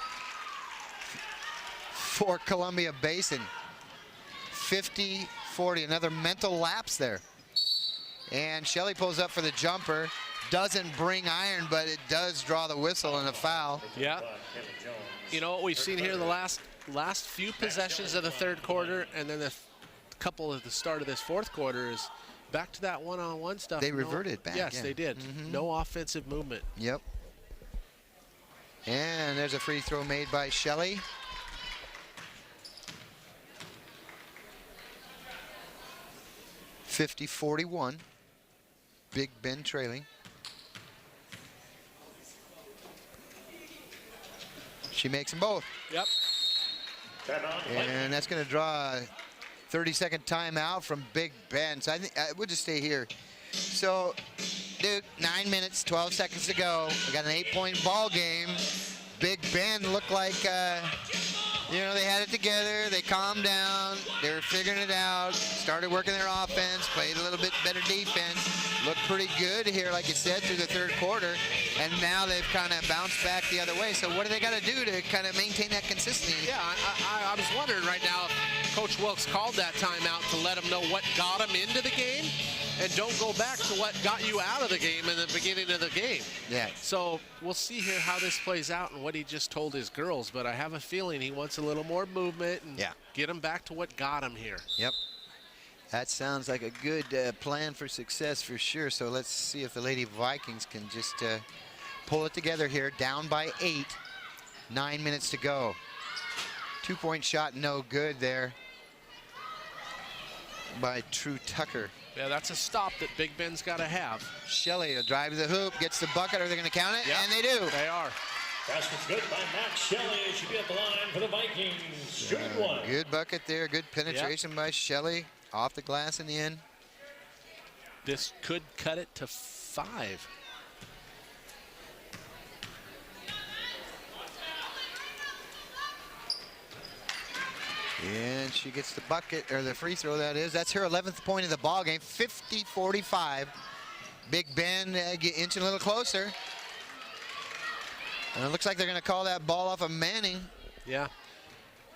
A: for Columbia Basin. 50-40, another mental lapse there. And Shelley pulls up for the jumper. Doesn't bring iron, but it does draw the whistle and a foul.
B: Yeah. What we've seen here the last few possessions of the third quarter, and then a couple at the start of this fourth quarter is back to that one-on-one stuff.
A: They reverted back.
B: Yes, they did. No offensive movement.
A: Yep. And there's a free throw made by Shelley. (50-41). Big Bend trailing. She makes them both.
B: Yep.
A: And that's going to draw a 30-second timeout from Big Bend. So I think we'll just stay here. So, Duke, 9 minutes, 12 seconds to go. We got an 8-point ball game. Big Bend looked like, they had it together. They calmed down. They were figuring it out. Started working their offense. Played a little bit better defense. Looked pretty good here, like you said, through the third quarter. And now they've kind of bounced back the other way. So what do they got to do to kind of maintain that consistency?
B: Yeah, I was wondering right now if Coach Wilkes called that timeout to let them know what got them into the game and don't go back to what got you out of the game in the beginning of the game.
A: Yeah.
B: So we'll see here how this plays out and what he just told his girls, but I have a feeling he wants a little more movement and get them back to what got them here.
A: Yep. That sounds like a good plan for success for sure. So let's see if the Lady Vikings can just pull it together here. Down by 8. 9 minutes to go. 2-point shot, no good there by True Tucker.
B: Yeah, that's a stop that Big Ben's got to have.
A: Shelley will drive to the hoop, gets the bucket. Are they going to count it?
B: Yep.
A: And they do.
B: They are.
E: Basket's good by Max Shelley. Should be at the line for the Vikings. Shooting one.
A: Good bucket there. Good penetration by Shelley. Off the glass in the end.
B: This could cut it to 5.
A: And she gets the bucket, or the free throw, that is. That's her 11th point of the ball game. 50-45. Big Ben inching a little closer. And it looks like they're going to call that ball off of Manning.
C: Yeah.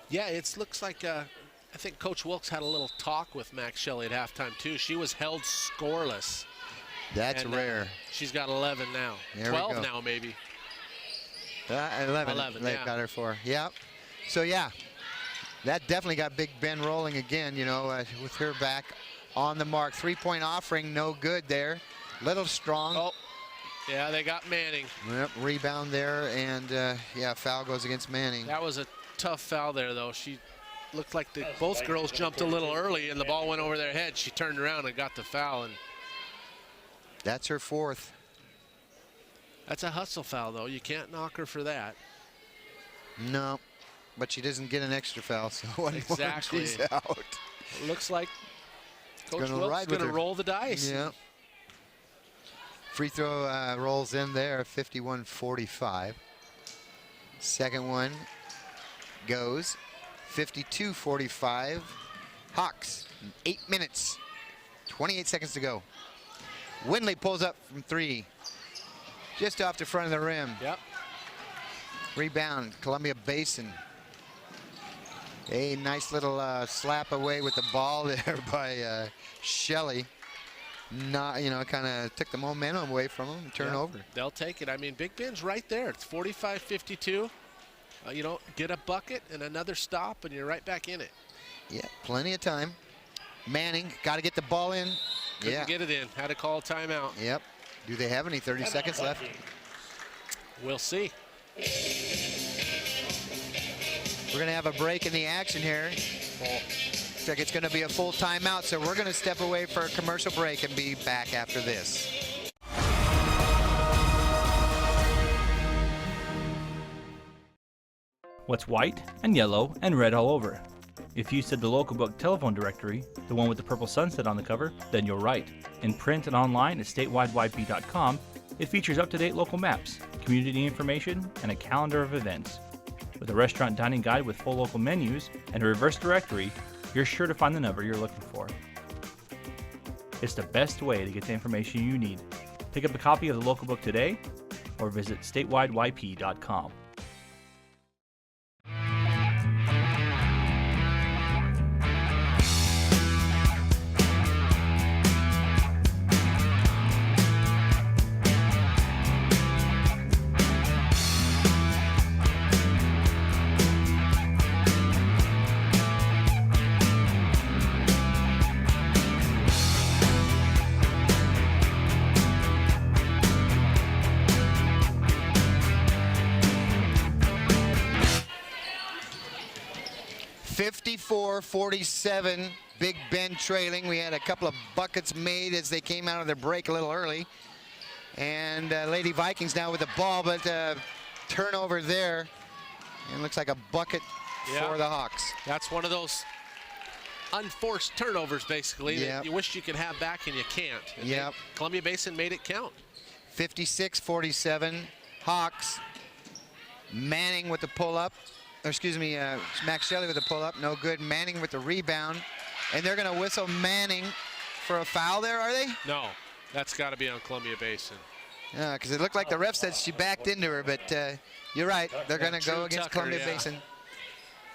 C: Yeah, it looks like I think Coach Wilkes had a little talk with Max Shelley at halftime, too. She was held scoreless.
A: That's rare.
C: She's got 11 now.
A: There
C: 12 now, maybe.
A: 11.
C: 11,
A: They
C: yeah.
A: got her for. Yeah. So, yeah, that definitely got Big Ben rolling again, you know, with her back on the mark. 3-point offering, no good there. Little strong.
C: Oh, yeah, they got Manning.
A: Yep, rebound there, and, yeah, foul goes against Manning.
C: That was a tough foul there, though. She looked like both girls jumped a little early, and the ball went over their head. She turned around and got the foul. And
A: that's her 4th.
C: That's a hustle foul, though. You can't knock her for that.
A: No, but she doesn't get an extra foul, so one
C: exactly.
A: more, she's out.
C: It looks like Coach
A: gonna
C: Wilkes is going to roll the dice.
A: Yeah. Free throw rolls in there, 51-45. Second one goes 52-45. Hawks, 8 minutes, 28 seconds to go. Windley pulls up from 3, just off the front of the rim.
C: Yep.
A: Rebound, Columbia Basin. A nice little slap away with the ball there by Shelley. Not, you know, kind of took the momentum away from them and turn over.
C: They'll take it. I mean, Big Ben's right there. It's 45-52. You know, get a bucket and another stop, and you're right back in it.
A: Yeah, plenty of time. Manning, got to get the ball in.
C: Couldn't get it in. Had to call a timeout.
A: Yep. Do they have any 30 seconds left?
C: We'll see.
A: We're going to have a break in the action here. Looks like it's going to be a full timeout, so we're going to step away for a commercial break and be back after this.
R: What's white and yellow and red all over? If you said the local book telephone directory, the one with the purple sunset on the cover, then you're right. In print and online at statewideyp.com, it features up-to-date local maps, community information, and a calendar of events. With a restaurant dining guide with full local menus and a reverse directory, you're sure to find the number you're looking for. It's the best way to get the information you need. Pick up a copy of the local book today or visit statewideyp.com.
A: .47, Big Ben trailing. We had a couple of buckets made as they came out of their break a little early. And Lady Vikings now with the ball, but turnover there. And looks like a bucket for the Hawks.
C: That's one of those unforced turnovers, basically, that you wish you could have back and you can't. And Columbia Basin made it count.
A: 56-47, Hawks. Manning with the pull-up. Or excuse me, Max Shelley with the pull-up, no good. Manning with the rebound. And they're going to whistle Manning for a foul there, are they?
C: No, that's got to be on Columbia Basin.
A: Yeah, because it looked like the ref said she backed into her, but you're right. They're going to go against Columbia Basin.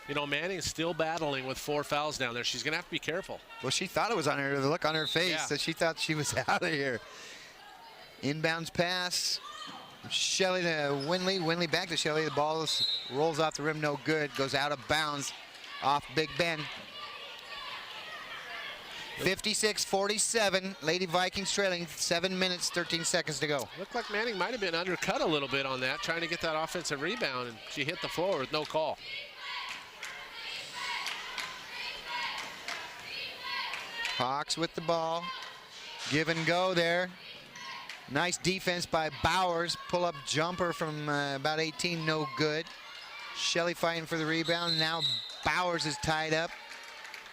C: You know, Manning's still battling with 4 fouls down there. She's going to have to be careful.
A: Well, she thought it was on her, the look on her face, that she thought she was out of here. Inbounds pass. Shelley to Windley. Windley back to Shelley. The ball rolls off the rim, no good. Goes out of bounds off Big Ben. 56-47. Lady Vikings trailing. 7 minutes, 13 seconds to go.
C: Looked like Manning might have been undercut a little bit on that, trying to get that offensive rebound, and she hit the floor with no call.
A: Hawks with the ball. Give and go there. Nice defense by Bowers. Pull-up jumper from about 18, no good. Shelley fighting for the rebound. Now Bowers is tied up.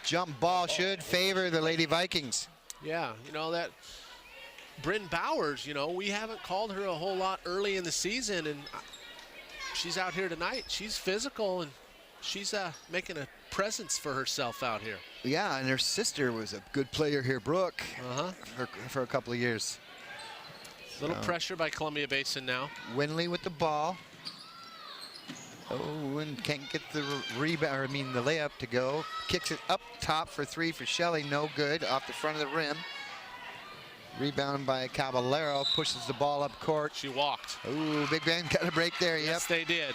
A: Jump ball should favor the Lady Vikings.
C: Yeah, you know that Bryn Bowers, you know, we haven't called her a whole lot early in the season, and she's out here tonight. She's physical, and she's making a presence for herself out here.
A: Yeah, and her sister was a good player here, Brooke, for a couple of years.
C: Little pressure by Columbia Basin now.
A: Windley with the ball. Oh, and can't get the rebound, or I mean the layup to go. Kicks it up top for three for Shelley, no good, off the front of the rim. Rebound by Caballero, pushes the ball up court.
B: She walked.
A: Ooh, Big Ben got a break there, yep.
B: Yes, they did.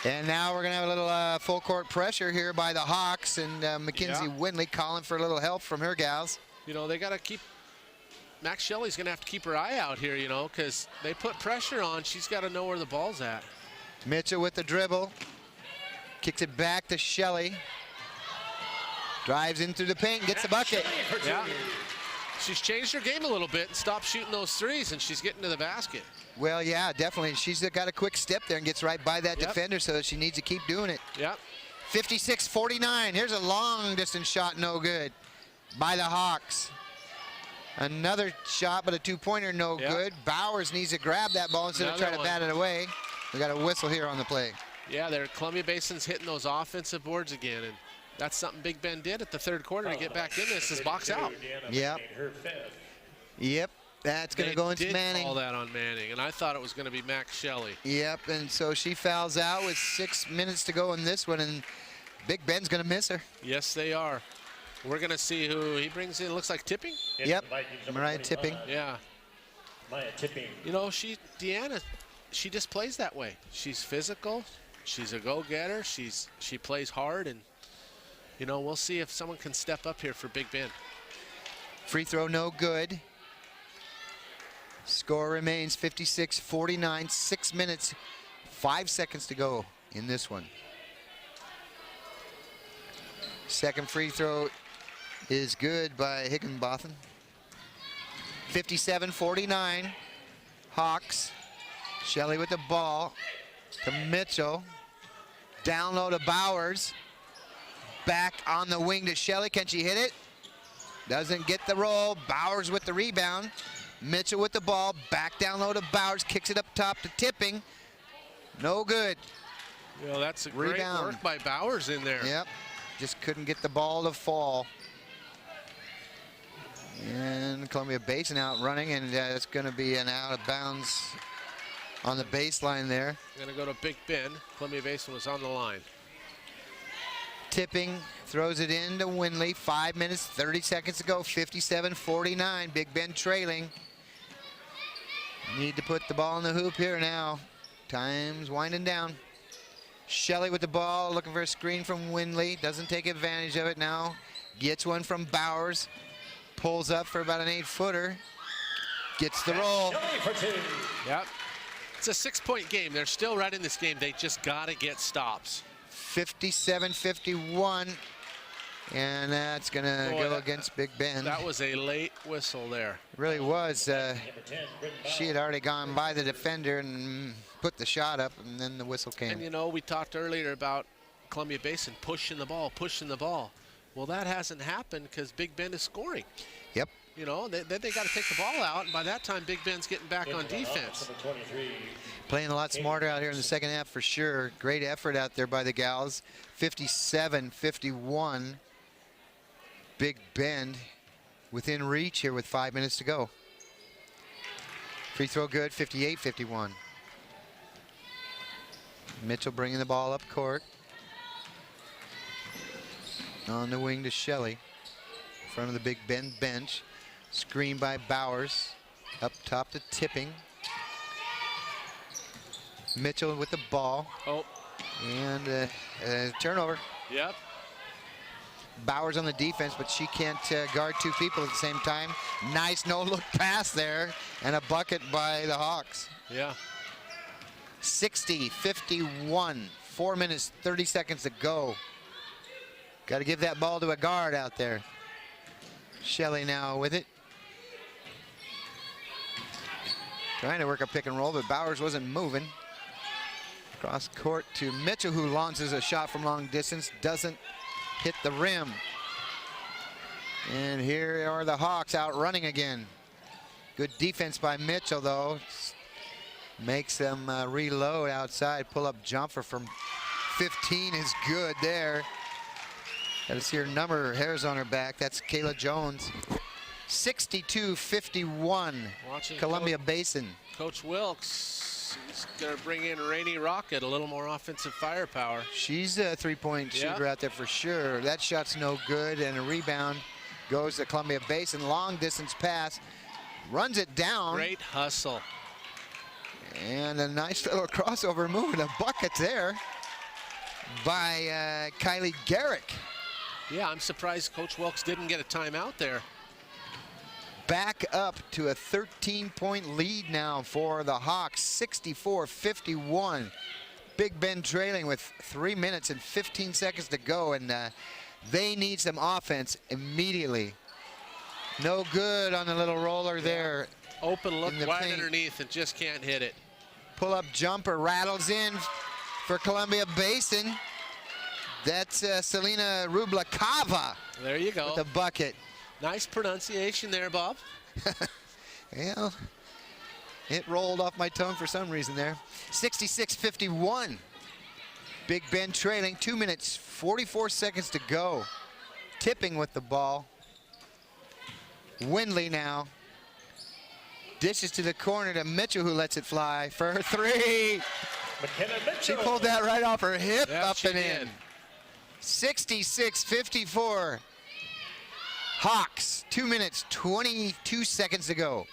A: And now we're gonna have a little full court pressure here by the Hawks, and Mackenzie Windley calling for a little help from her gals.
B: You know, they gotta keep, Max Shelley's gonna have to keep her eye out here, you know, because they put pressure on. She's gotta know where the ball's at.
A: Mitchell with the dribble. Kicks it back to Shelley. Drives into the paint, gets the bucket.
B: Yeah. She's changed her game a little bit and stopped shooting those threes, and she's getting to the basket.
A: Well, yeah, definitely. She's got a quick step there and gets right by that defender, so she needs to keep doing it.
B: Yep.
A: 56-49. Here's a long distance shot, no good by the Hawks. Another shot, but a two-pointer, no good. Bowers needs to grab that ball instead of trying to bat it away. We got a whistle here on the play.
B: Yeah, Columbia Basin's hitting those offensive boards again, and that's something Big Ben did at the third quarter to get back in this, is box out.
A: Yep. Yep. That's going to go into Manning.
B: They did call that on Manning, and I thought it was going to be Max Shelley.
A: Yep, and so she fouls out with 6 minutes to go in this one, and Big Ben's going to miss her.
B: Yes, they are. We're going to see who he brings in. Looks like Tipping.
A: Yep, Mariah Tipping.
B: Yeah.
E: Maya Tipping.
B: You know, Deanna, she just plays that way. She's physical. She's a go-getter. She plays hard, and you know, we'll see if someone can step up here for Big Ben.
A: Free throw, no good. Score remains 56-49. 6 minutes, 5 seconds to go in this one. Second free throw is good by Higginbotham. 57-49. Hawks. Shelley with the ball to Mitchell. Down low to Bowers. Back on the wing to Shelley. Can she hit it? Doesn't get the roll. Bowers with the rebound. Mitchell with the ball. Back down low to Bowers. Kicks it up top to Tipping. No good.
B: Well, that's a great work by Bowers in there.
A: Yep. Just couldn't get the ball to fall. And Columbia Basin out running, and it's going to be an out of bounds on the baseline there.
B: Going to go to Big Ben. Columbia Basin was on the line.
A: Tipping throws it in to Windley. 5 minutes, 30 seconds to go. 57-49. Big Ben trailing. Need to put the ball in the hoop here now. Time's winding down. Shelley with the ball, looking for a screen from Windley. Doesn't take advantage of it now. Gets one from Bowers. Pulls up for about an 8-footer. Gets the roll.
B: Yep. It's a 6-point game. They're still right in this game. They just got to get stops.
A: 57-51. And that's going to go against Big Ben.
B: That was a late whistle there.
A: It really was. She had already gone by the defender and put the shot up, and then the whistle came.
B: And, you know, we talked earlier about Columbia Basin pushing the ball, pushing the ball. Well, that hasn't happened because Big Ben is scoring.
A: Yep.
B: You know, then they got to take the ball out, and by that time, Big Ben's getting back on defense.
A: Playing a lot smarter out here in the second half for sure. Great effort out there by the gals. 57-51. Big Ben within reach here with 5 minutes to go. Free throw good, 58-51. Mitchell bringing the ball up court. On the wing to Shelley. In front of the Big Ben bench. Screen by Bowers. Up top to Tipping. Mitchell with the ball.
B: Oh.
A: And turnover.
B: Yep.
A: Bowers on the defense, but she can't guard two people at the same time. Nice no-look pass there, and a bucket by the Hawks.
B: Yeah.
A: 60-51. 4 minutes, 30 seconds to go. Got to give that ball to a guard out there. Shelley now with it. Trying to work a pick and roll, but Bowers wasn't moving. Cross court to Mitchell, who launches a shot from long distance. Doesn't hit the rim. And here are the Hawks out running again. Good defense by Mitchell, though. Makes them reload outside. Pull-up jumper from 15 is good there. Got to see her number, her hairs on her back. That's Kayla Jones. 62-51, Columbia Basin.
B: Coach Wilkes
C: She's going to bring in Rainey Rocket, a little more offensive firepower.
A: She's a three-point shooter out there for sure. That shot's no good, and a rebound goes to Columbia Basin. Long distance pass, runs it down.
C: Great hustle.
A: And a nice little crossover move, and a bucket there by Kylie Garrick.
C: Yeah, I'm surprised Coach Wilkes didn't get a timeout there.
A: Back up to a 13-point lead now for the Hawks, 64-51. Big Bend trailing with 3 minutes and 15 seconds to go, and they need some offense immediately. No good on the little roller there.
C: Open look wide
A: paint.
C: Underneath and just can't hit it.
A: Pull-up jumper rattles in for Columbia Basin. That's Selena Rublakava.
C: There you go.
A: With the bucket.
C: Nice pronunciation there, Bob.
A: Well, it rolled off my tongue for some reason there. 66-51. Big Bend trailing, 2 minutes, 44 seconds to go. Tipping with the ball. Windley now. Dishes to the corner to Mitchell, who lets it fly for her three. She pulled that right off her hip, up and in. 66-54. Hawks, 2 minutes, 22 seconds to go.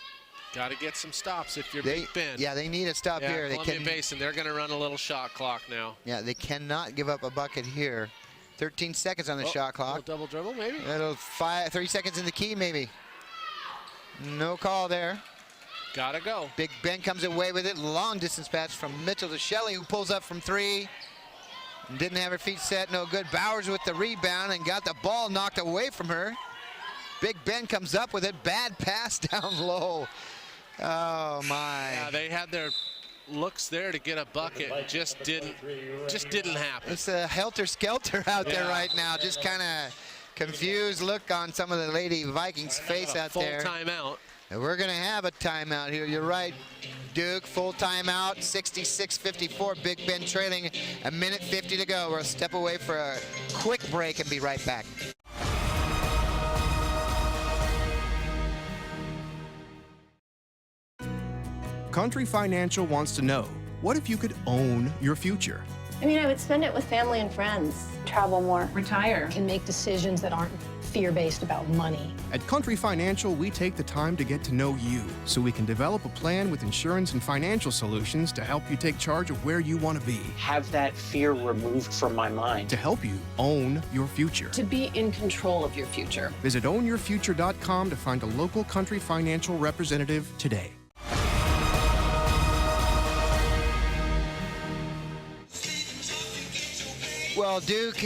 C: Got to get some stops if you're Big Bend.
A: Yeah, they need a stop here.
C: Columbia Basin, they're going to run a little shot clock now.
A: Yeah, they cannot give up a bucket here. 13 seconds on the shot clock.
C: Double dribble, maybe?
A: 30 seconds in the key, maybe. No call there.
C: Gotta go.
A: Big Ben comes away with it. Long distance pass from Mitchell to Shelley, who pulls up from three. Didn't have her feet set, no good. Bowers with the rebound and got the ball knocked away from her. Big Ben comes up with it. Bad pass down low. Oh my.
C: Yeah, they had their looks there to get a bucket. Just didn't happen.
A: It's a helter-skelter out there right now. Just kind of confused look on some of the Lady Vikings face out there.
C: Full timeout.
A: And we're going to have a timeout here. You're right, Duke. Full timeout. 66-54. Big Ben trailing. A minute 50 to go. We'll step away for a quick break and be right back.
F: Country Financial wants to know, what if you could own your future?
P: I mean, I would spend it with family and friends, travel more, retire, and make decisions that aren't fear-based about money.
F: At Country Financial, we take the time to get to know you so we can develop a plan with insurance and financial solutions to help you take charge of where you want to be.
Q: Have that fear removed from my mind.
F: To help you own your future.
P: To be in control of your future.
F: Visit ownyourfuture.com to find a local Country Financial representative today.
A: Well, Duke,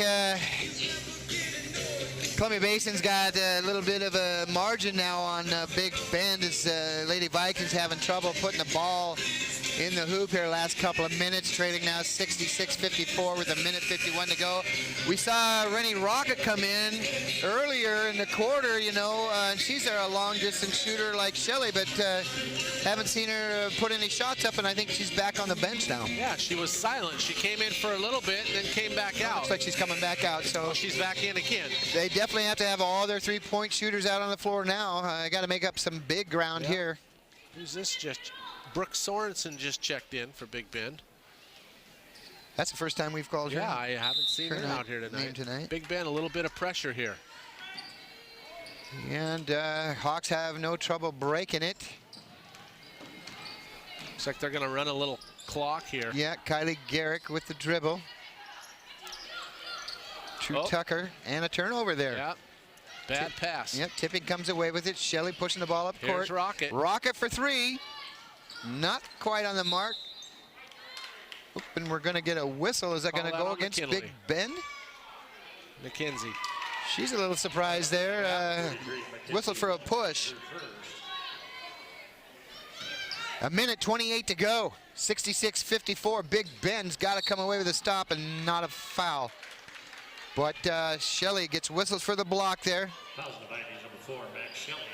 A: Columbia Basin's got a little bit of a margin now on Big Bend as Lady Vikings having trouble putting the ball in the hoop here last couple of minutes, trailing now 66-54 with a minute 51 to go. We saw Rennie Rocket come in earlier in the quarter, you know, and she's a long-distance shooter like Shelley, but haven't seen her put any shots up, and I think she's back on the bench now.
C: Yeah, she was silent. She came in for a little bit and then came back out.
A: Looks like she's coming back out, so
C: she's back in again.
A: They definitely have to have all their three-point shooters out on the floor now. Got to make up some big ground here.
C: Who's this? Just Brooke Sorensen just checked in for Big Bend.
A: That's the first time we've called her.
C: Yeah, I haven't seen her out here tonight. Big Ben, a little bit of pressure here.
A: And Hawks have no trouble breaking it.
C: Looks like they're going to run a little clock here.
A: Yeah, Kylie Garrick with the dribble. True Tucker and a turnover there.
C: Yep. Bad pass.
A: Yep, Tipping comes away with it. Shelley pushing the ball up court.
C: Here's Rocket.
A: Rocket for three. Not quite on the mark. Oop, and we're going to get a whistle. Is that going to go against
C: McKinley.
A: Big Bend?
C: McKenzie.
A: She's a little surprised there. Whistled for a push. A minute 28 to go. 66-54. Big Bend's got to come away with a stop and not a foul. But Shelley gets whistles for the block there.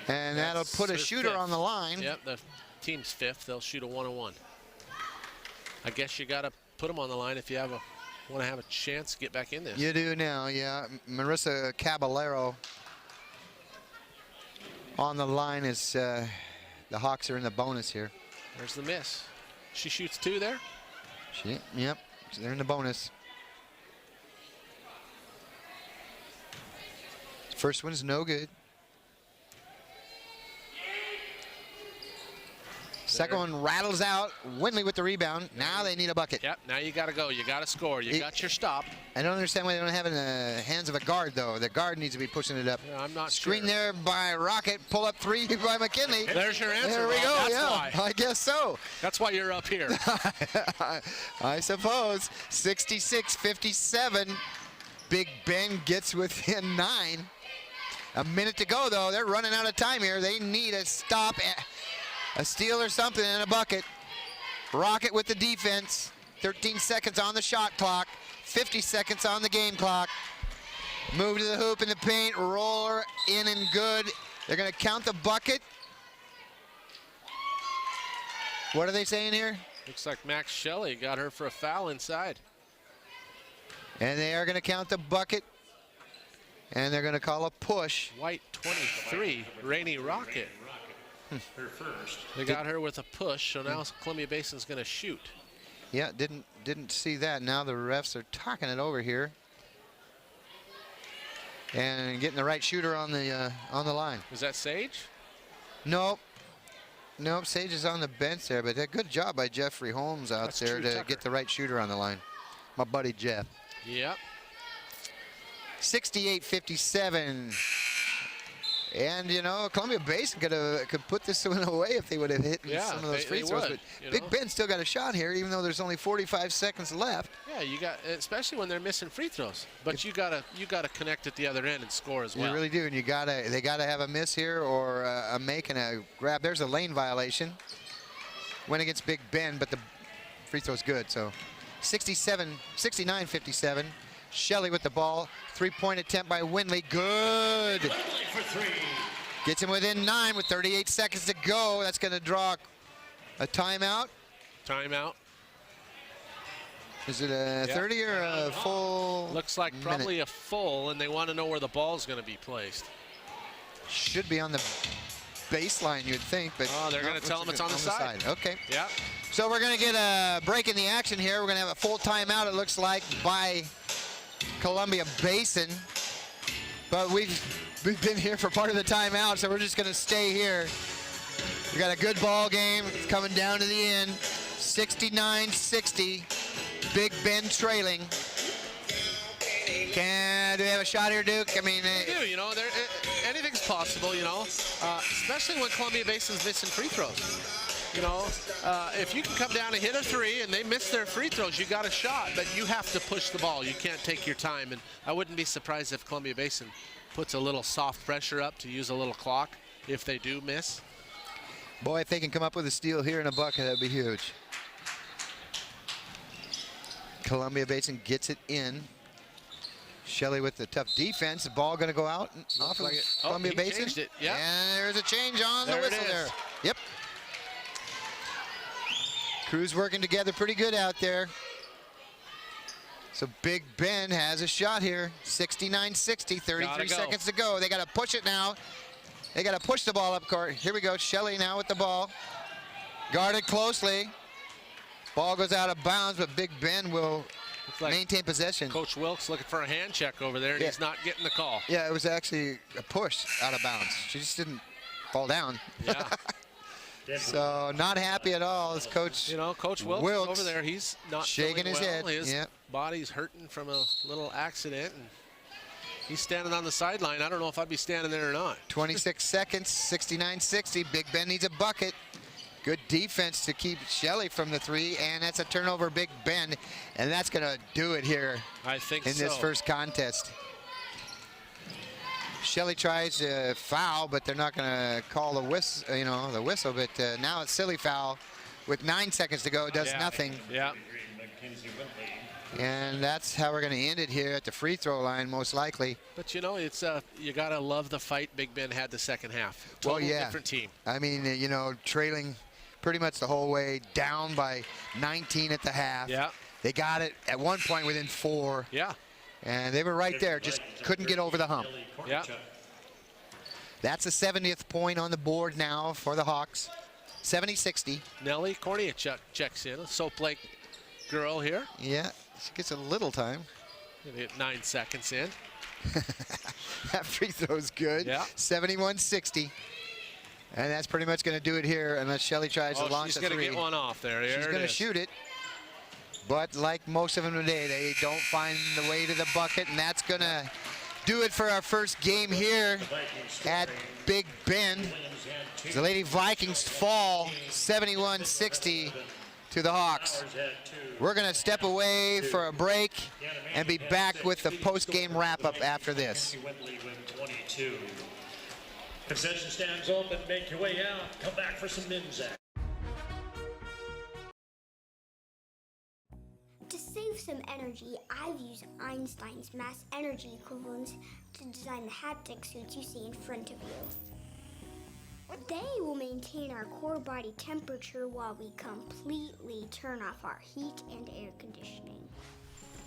A: And that'll put a shooter on the line.
C: Yep, the team's fifth. They'll shoot a 1-on-1. I guess you got to put them on the line if you want to have a chance to get back in this.
A: You do now, yeah. Marissa Caballero on the line as the Hawks are in the bonus here.
C: There's the miss.
B: She shoots 2 there.
A: Yep, so they're in the bonus. First one's no good. Second one rattles out. Windley with the rebound. Now they need a bucket.
B: Yep, now you got to go. You got to score. You got your stop.
A: I don't understand why they don't have it in the hands of a guard, though. The guard needs to be pushing it up.
B: Yeah, I'm not
A: Screen
B: sure.
A: there by Rocket. Pull up 3 by McKinley.
B: There's your answer.
A: There we
B: Rob.
A: go.
B: That's
A: Yeah,
B: why.
A: I guess so.
B: That's why you're up here.
A: I suppose. 66-57. Big Ben gets within 9. A minute to go, though. They're running out of time here. They need a stop, a steal or something, and a bucket. Rocket with the defense. 13 seconds on the shot clock. 50 seconds on the game clock. Move to the hoop in the paint. Roller in and good. They're going to count the bucket. What are they saying here?
B: Looks like Max Shelley got her for a foul inside.
A: And they are going to count the bucket. And they're going to call a push.
B: White 23, Rainey Rocket.
E: Her first.
B: They got her with a push, so now Columbia Basin's going to shoot.
A: Yeah, didn't see that. Now the refs are talking it over here. And getting the right shooter on the line.
B: Is that Sage?
A: Nope. Nope, Sage is on the bench there, but a good job by Jeffrey Holmes out
B: That's
A: there
B: True
A: to
B: Tucker.
A: get the right shooter on the line. My buddy Jeff.
B: Yep.
A: 68-57. And, you know, Columbia Basin could put this one away if they would have hit some of those free throws.
B: Would,
A: but Big Ben still got a shot here, even though there's only 45 seconds left.
B: Yeah, you got, especially when they're missing free throws. But you gotta connect at the other end and score as well.
A: You really do, and they gotta have a miss here or a make and a grab. There's a lane violation. Went against Big Ben, but the free throw's good. So 69-57. Shelley with the ball. 3-point attempt by Windley. Good. Gets him within 9 with 38 seconds to go. That's going to draw a timeout.
B: Timeout.
A: Is it a 30 or a full?
B: Looks like probably a full, and they want to know where the ball's going to be placed.
A: Should be on the baseline, you'd think, but
B: they're going to tell them it's on the side.
A: Okay.
B: Yeah.
A: So we're going to get a break in the action here. We're going to have a full timeout, it looks like, by Columbia Basin. But we've been here for part of the timeout, so we're just going to stay here. We got a good ball game. It's coming down to the end. 69-60. Big Ben trailing. Do we have a shot here, Duke? I mean,
B: they do. You know, anything's possible. You know, especially when Columbia Basin's missing free throws. You know, if you can come down and hit a 3 and they miss their free throws, you got a shot, but you have to push the ball. You can't take your time, and I wouldn't be surprised if Columbia Basin puts a little soft pressure up to use a little clock if they do miss.
A: Boy, if they can come up with a steal here in a bucket, that'd be huge. Columbia Basin gets it in. Shelley with the tough defense. The ball going to go out off of Columbia Basin.
B: Changed it. Yep.
A: And there's a change on the whistle there. Yep. Crews working together pretty good out there. So Big Ben has a shot here. 69-60, 33 seconds to go. They got to push it now. They got to push the ball up court. Here we go. Shelley now with the ball. Guarded closely. Ball goes out of bounds, but Big Ben will maintain possession.
B: Coach Wilkes looking for a hand check over there, and he's not getting the call.
A: Yeah, it was actually a push out of bounds. She just didn't fall down.
B: Yeah.
A: So not happy at all as Coach.
B: You know, Coach Wilkes over there, he's not
A: shaking his head.
B: His body's hurting from a little accident, and he's standing on the sideline. I don't know if I'd be standing there or not. 26
A: seconds, 69-60. Big Ben needs a bucket. Good defense to keep Shelley from the 3, and that's a turnover, Big Ben, and that's going to do it here.
B: I think
A: in this first contest. Shelley tries to foul, but they're not going to call the whistle. You know, the whistle. But now it's silly foul, with 9 seconds to go. Does nothing.
B: Yeah.
A: And that's how we're going to end it here at the free throw line, most likely.
B: But you know, it's you got to love the fight Big Ben had the second half. Total different team.
A: I mean, you know, trailing pretty much the whole way, down by 19 at the half.
B: Yeah.
A: They got it at one point within 4.
B: Yeah.
A: And they were right there, just couldn't get over the hump.
B: Yeah.
A: That's the 70th point on the board now for the Hawks. 70-60.
C: Nellie Korniachuk checks in, a Soap Lake girl here.
A: Yeah, she gets a little time.
C: Gonna get 9 seconds in.
A: That free throw's good.
C: Yeah.
A: 71-60. And that's pretty much going to do it here unless Shelly tries to launch a three.
C: She's going to get one off there.
A: She's going to shoot it. But like most of them today, they don't find the way to the bucket, and that's going to do it for our first game here at Big Bend. The Lady Vikings fall 71-60 to the Hawks. We're going to step away for a break and be back with the post-game wrap-up after this.
E: Concession stands open, make your way out, come back for some men's action.
H: To save some energy, I've used Einstein's mass energy equivalents to design the haptic suits you see in front of you. They will maintain our core body temperature while we completely turn off our heat and air conditioning.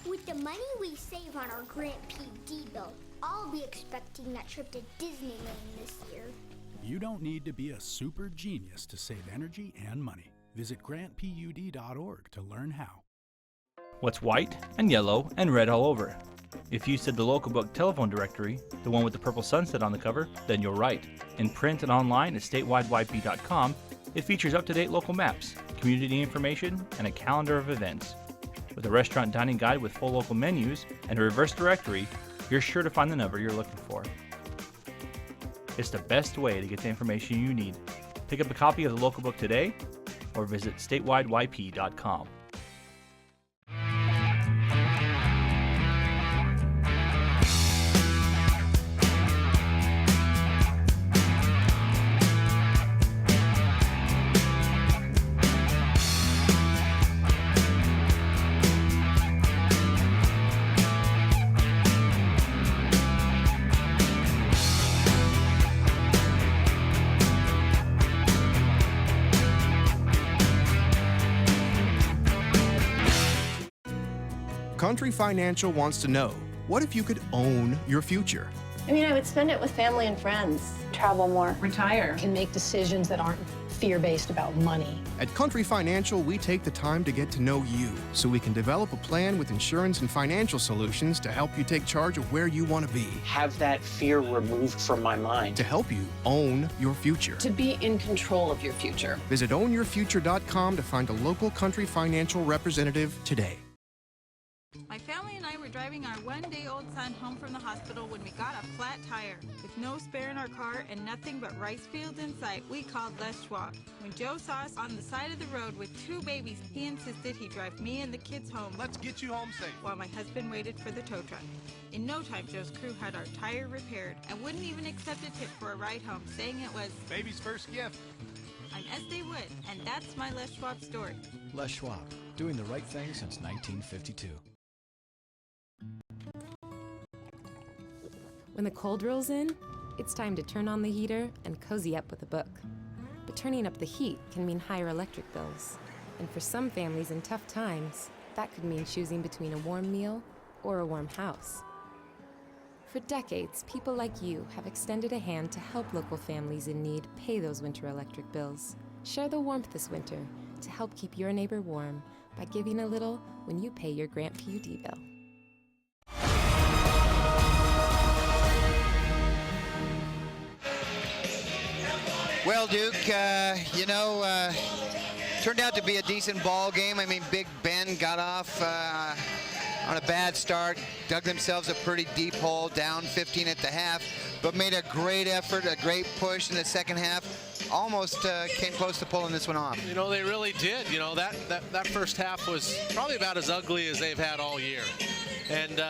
H: With the money we save on our Grant PD bill, I'll be expecting that trip to Disneyland this year.
I: You don't need to be a super genius to save energy and money. Visit grantpud.org to learn how.
R: What's white and yellow and red all over? If you said the local book telephone directory, the one with the purple sunset on the cover, then you're right. In print and online at statewideyp.com, it features up-to-date local maps, community information, and a calendar of events. With a restaurant dining guide with full local menus and a reverse directory, you're sure to find the number you're looking for. It's the best way to get the information you need. Pick up a copy of the local book today or visit statewideyp.com.
F: Country Financial wants to know, what if you could own your future?
P: I mean, I would spend it with family and friends, travel more, retire, and make decisions that aren't fear-based about money.
F: At Country Financial, we take the time to get to know you so we can develop a plan with insurance and financial solutions to help you take charge of where you want to be.
Q: Have that fear removed from my mind.
F: To help you own your future.
P: To be in control of your future.
F: Visit ownyourfuture.com to find a local Country Financial representative today.
J: My family and I were driving our one-day-old son home from the hospital when we got a flat tire. With no spare in our car and nothing but rice fields in sight, we called Les Schwab. When Joe saw us on the side of the road with 2 babies, he insisted he'd drive me and the kids home.
K: Let's get you home safe.
J: While my husband waited for the tow truck. In no time, Joe's crew had our tire repaired and wouldn't even accept a tip for a ride home, saying it was
K: Baby's first gift.
J: I'm Estee Wood, and that's my Les Schwab story.
L: Les Schwab, doing the right thing since 1952.
M: When the cold rolls in, it's time to turn on the heater and cozy up with a book. But turning up the heat can mean higher electric bills. And for some families in tough times, that could mean choosing between a warm meal or a warm house. For decades, people like you have extended a hand to help local families in need pay those winter electric bills. Share the warmth this winter to help keep your neighbor warm by giving a little when you pay your Grant PUD bill.
A: Well, Duke, turned out to be a decent ball game. I mean, Big Ben got off on a bad start, dug themselves a pretty deep hole, down 15 at the half, but made a great effort, a great push in the second half. Almost came close to pulling this one off.
C: You know, they really did. You know, that first half was probably about as ugly as they've had all year. And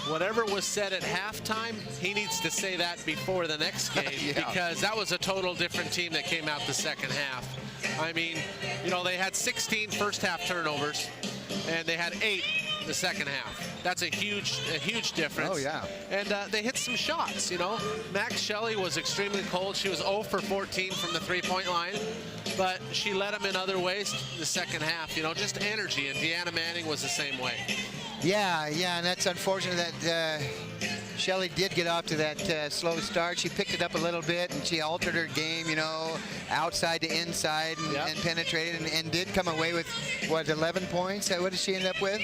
C: whatever was said at halftime, he needs to say that before the next game
A: yeah.
C: Because that was a total different team that came out the second half. I mean, you know, they had 16 first half turnovers, and they had 8 the second half. That's a huge difference.
A: Oh, yeah.
C: And they hit some shots, you know. Max Shelley was extremely cold. She was 0 for 14 from the three-point line, but she led them in other ways the second half, you know, just energy. And Deanna Manning was the same way.
A: Yeah, and that's unfortunate that Shelley did get off to that slow start. She picked it up a little bit, and she altered her game, you know, outside to inside and penetrated and did come away with, what, 11 points? What did she end up with?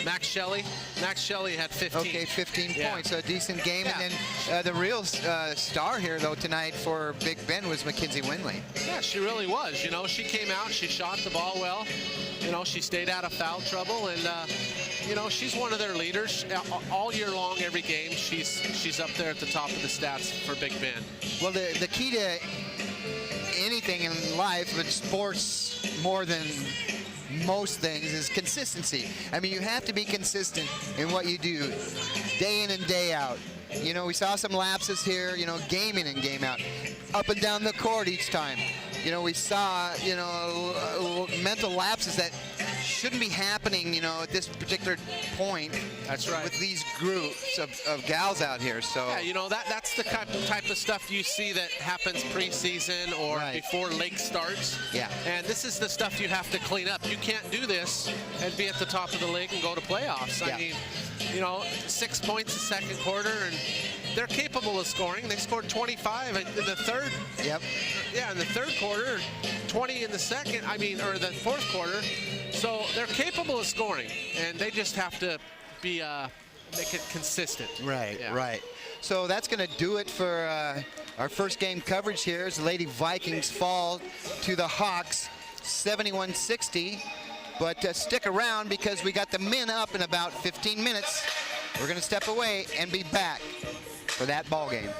B: Max Shelley had 15.
A: Okay, 15 points, so a decent game. And then the real star here, though, tonight for Big Bend was Mackenzie Winley.
B: Yeah, she really was. You know, she came out, she shot the ball well. You know, she stayed out of foul trouble, and you know, she's one of their leaders all year long. Every game, she's up there at the top of the stats for Big Bend.
A: Well, the key to anything in life, but sports more than most things, is consistency. I mean, you have to be consistent in what you do day in and day out. You know, we saw some lapses here, you know, game in and game out, up and down the court each time. You know, we saw, you know, mental lapses that shouldn't be happening, you know, at this particular point.
B: That's right.
A: With these groups of gals out here. So
B: yeah, you know, that's the type of stuff you see that happens preseason or before Lake starts.
A: Yeah.
B: And this is the stuff you have to clean up. You can't do this and be at the top of the league and go to playoffs. I mean, you know, 6 points the second quarter, and they're capable of scoring. They scored 25 in the third.
A: Yep.
B: Yeah, in the third quarter, 20 in the second. I mean, or the fourth quarter. So they're capable of scoring, and they just have to be make it consistent.
A: Right, right. So that's going to do it for our first game coverage here as the Lady Vikings fall to the Hawks 71-60. But stick around because we got the men up in about 15 minutes. We're going to step away and be back for that ball game.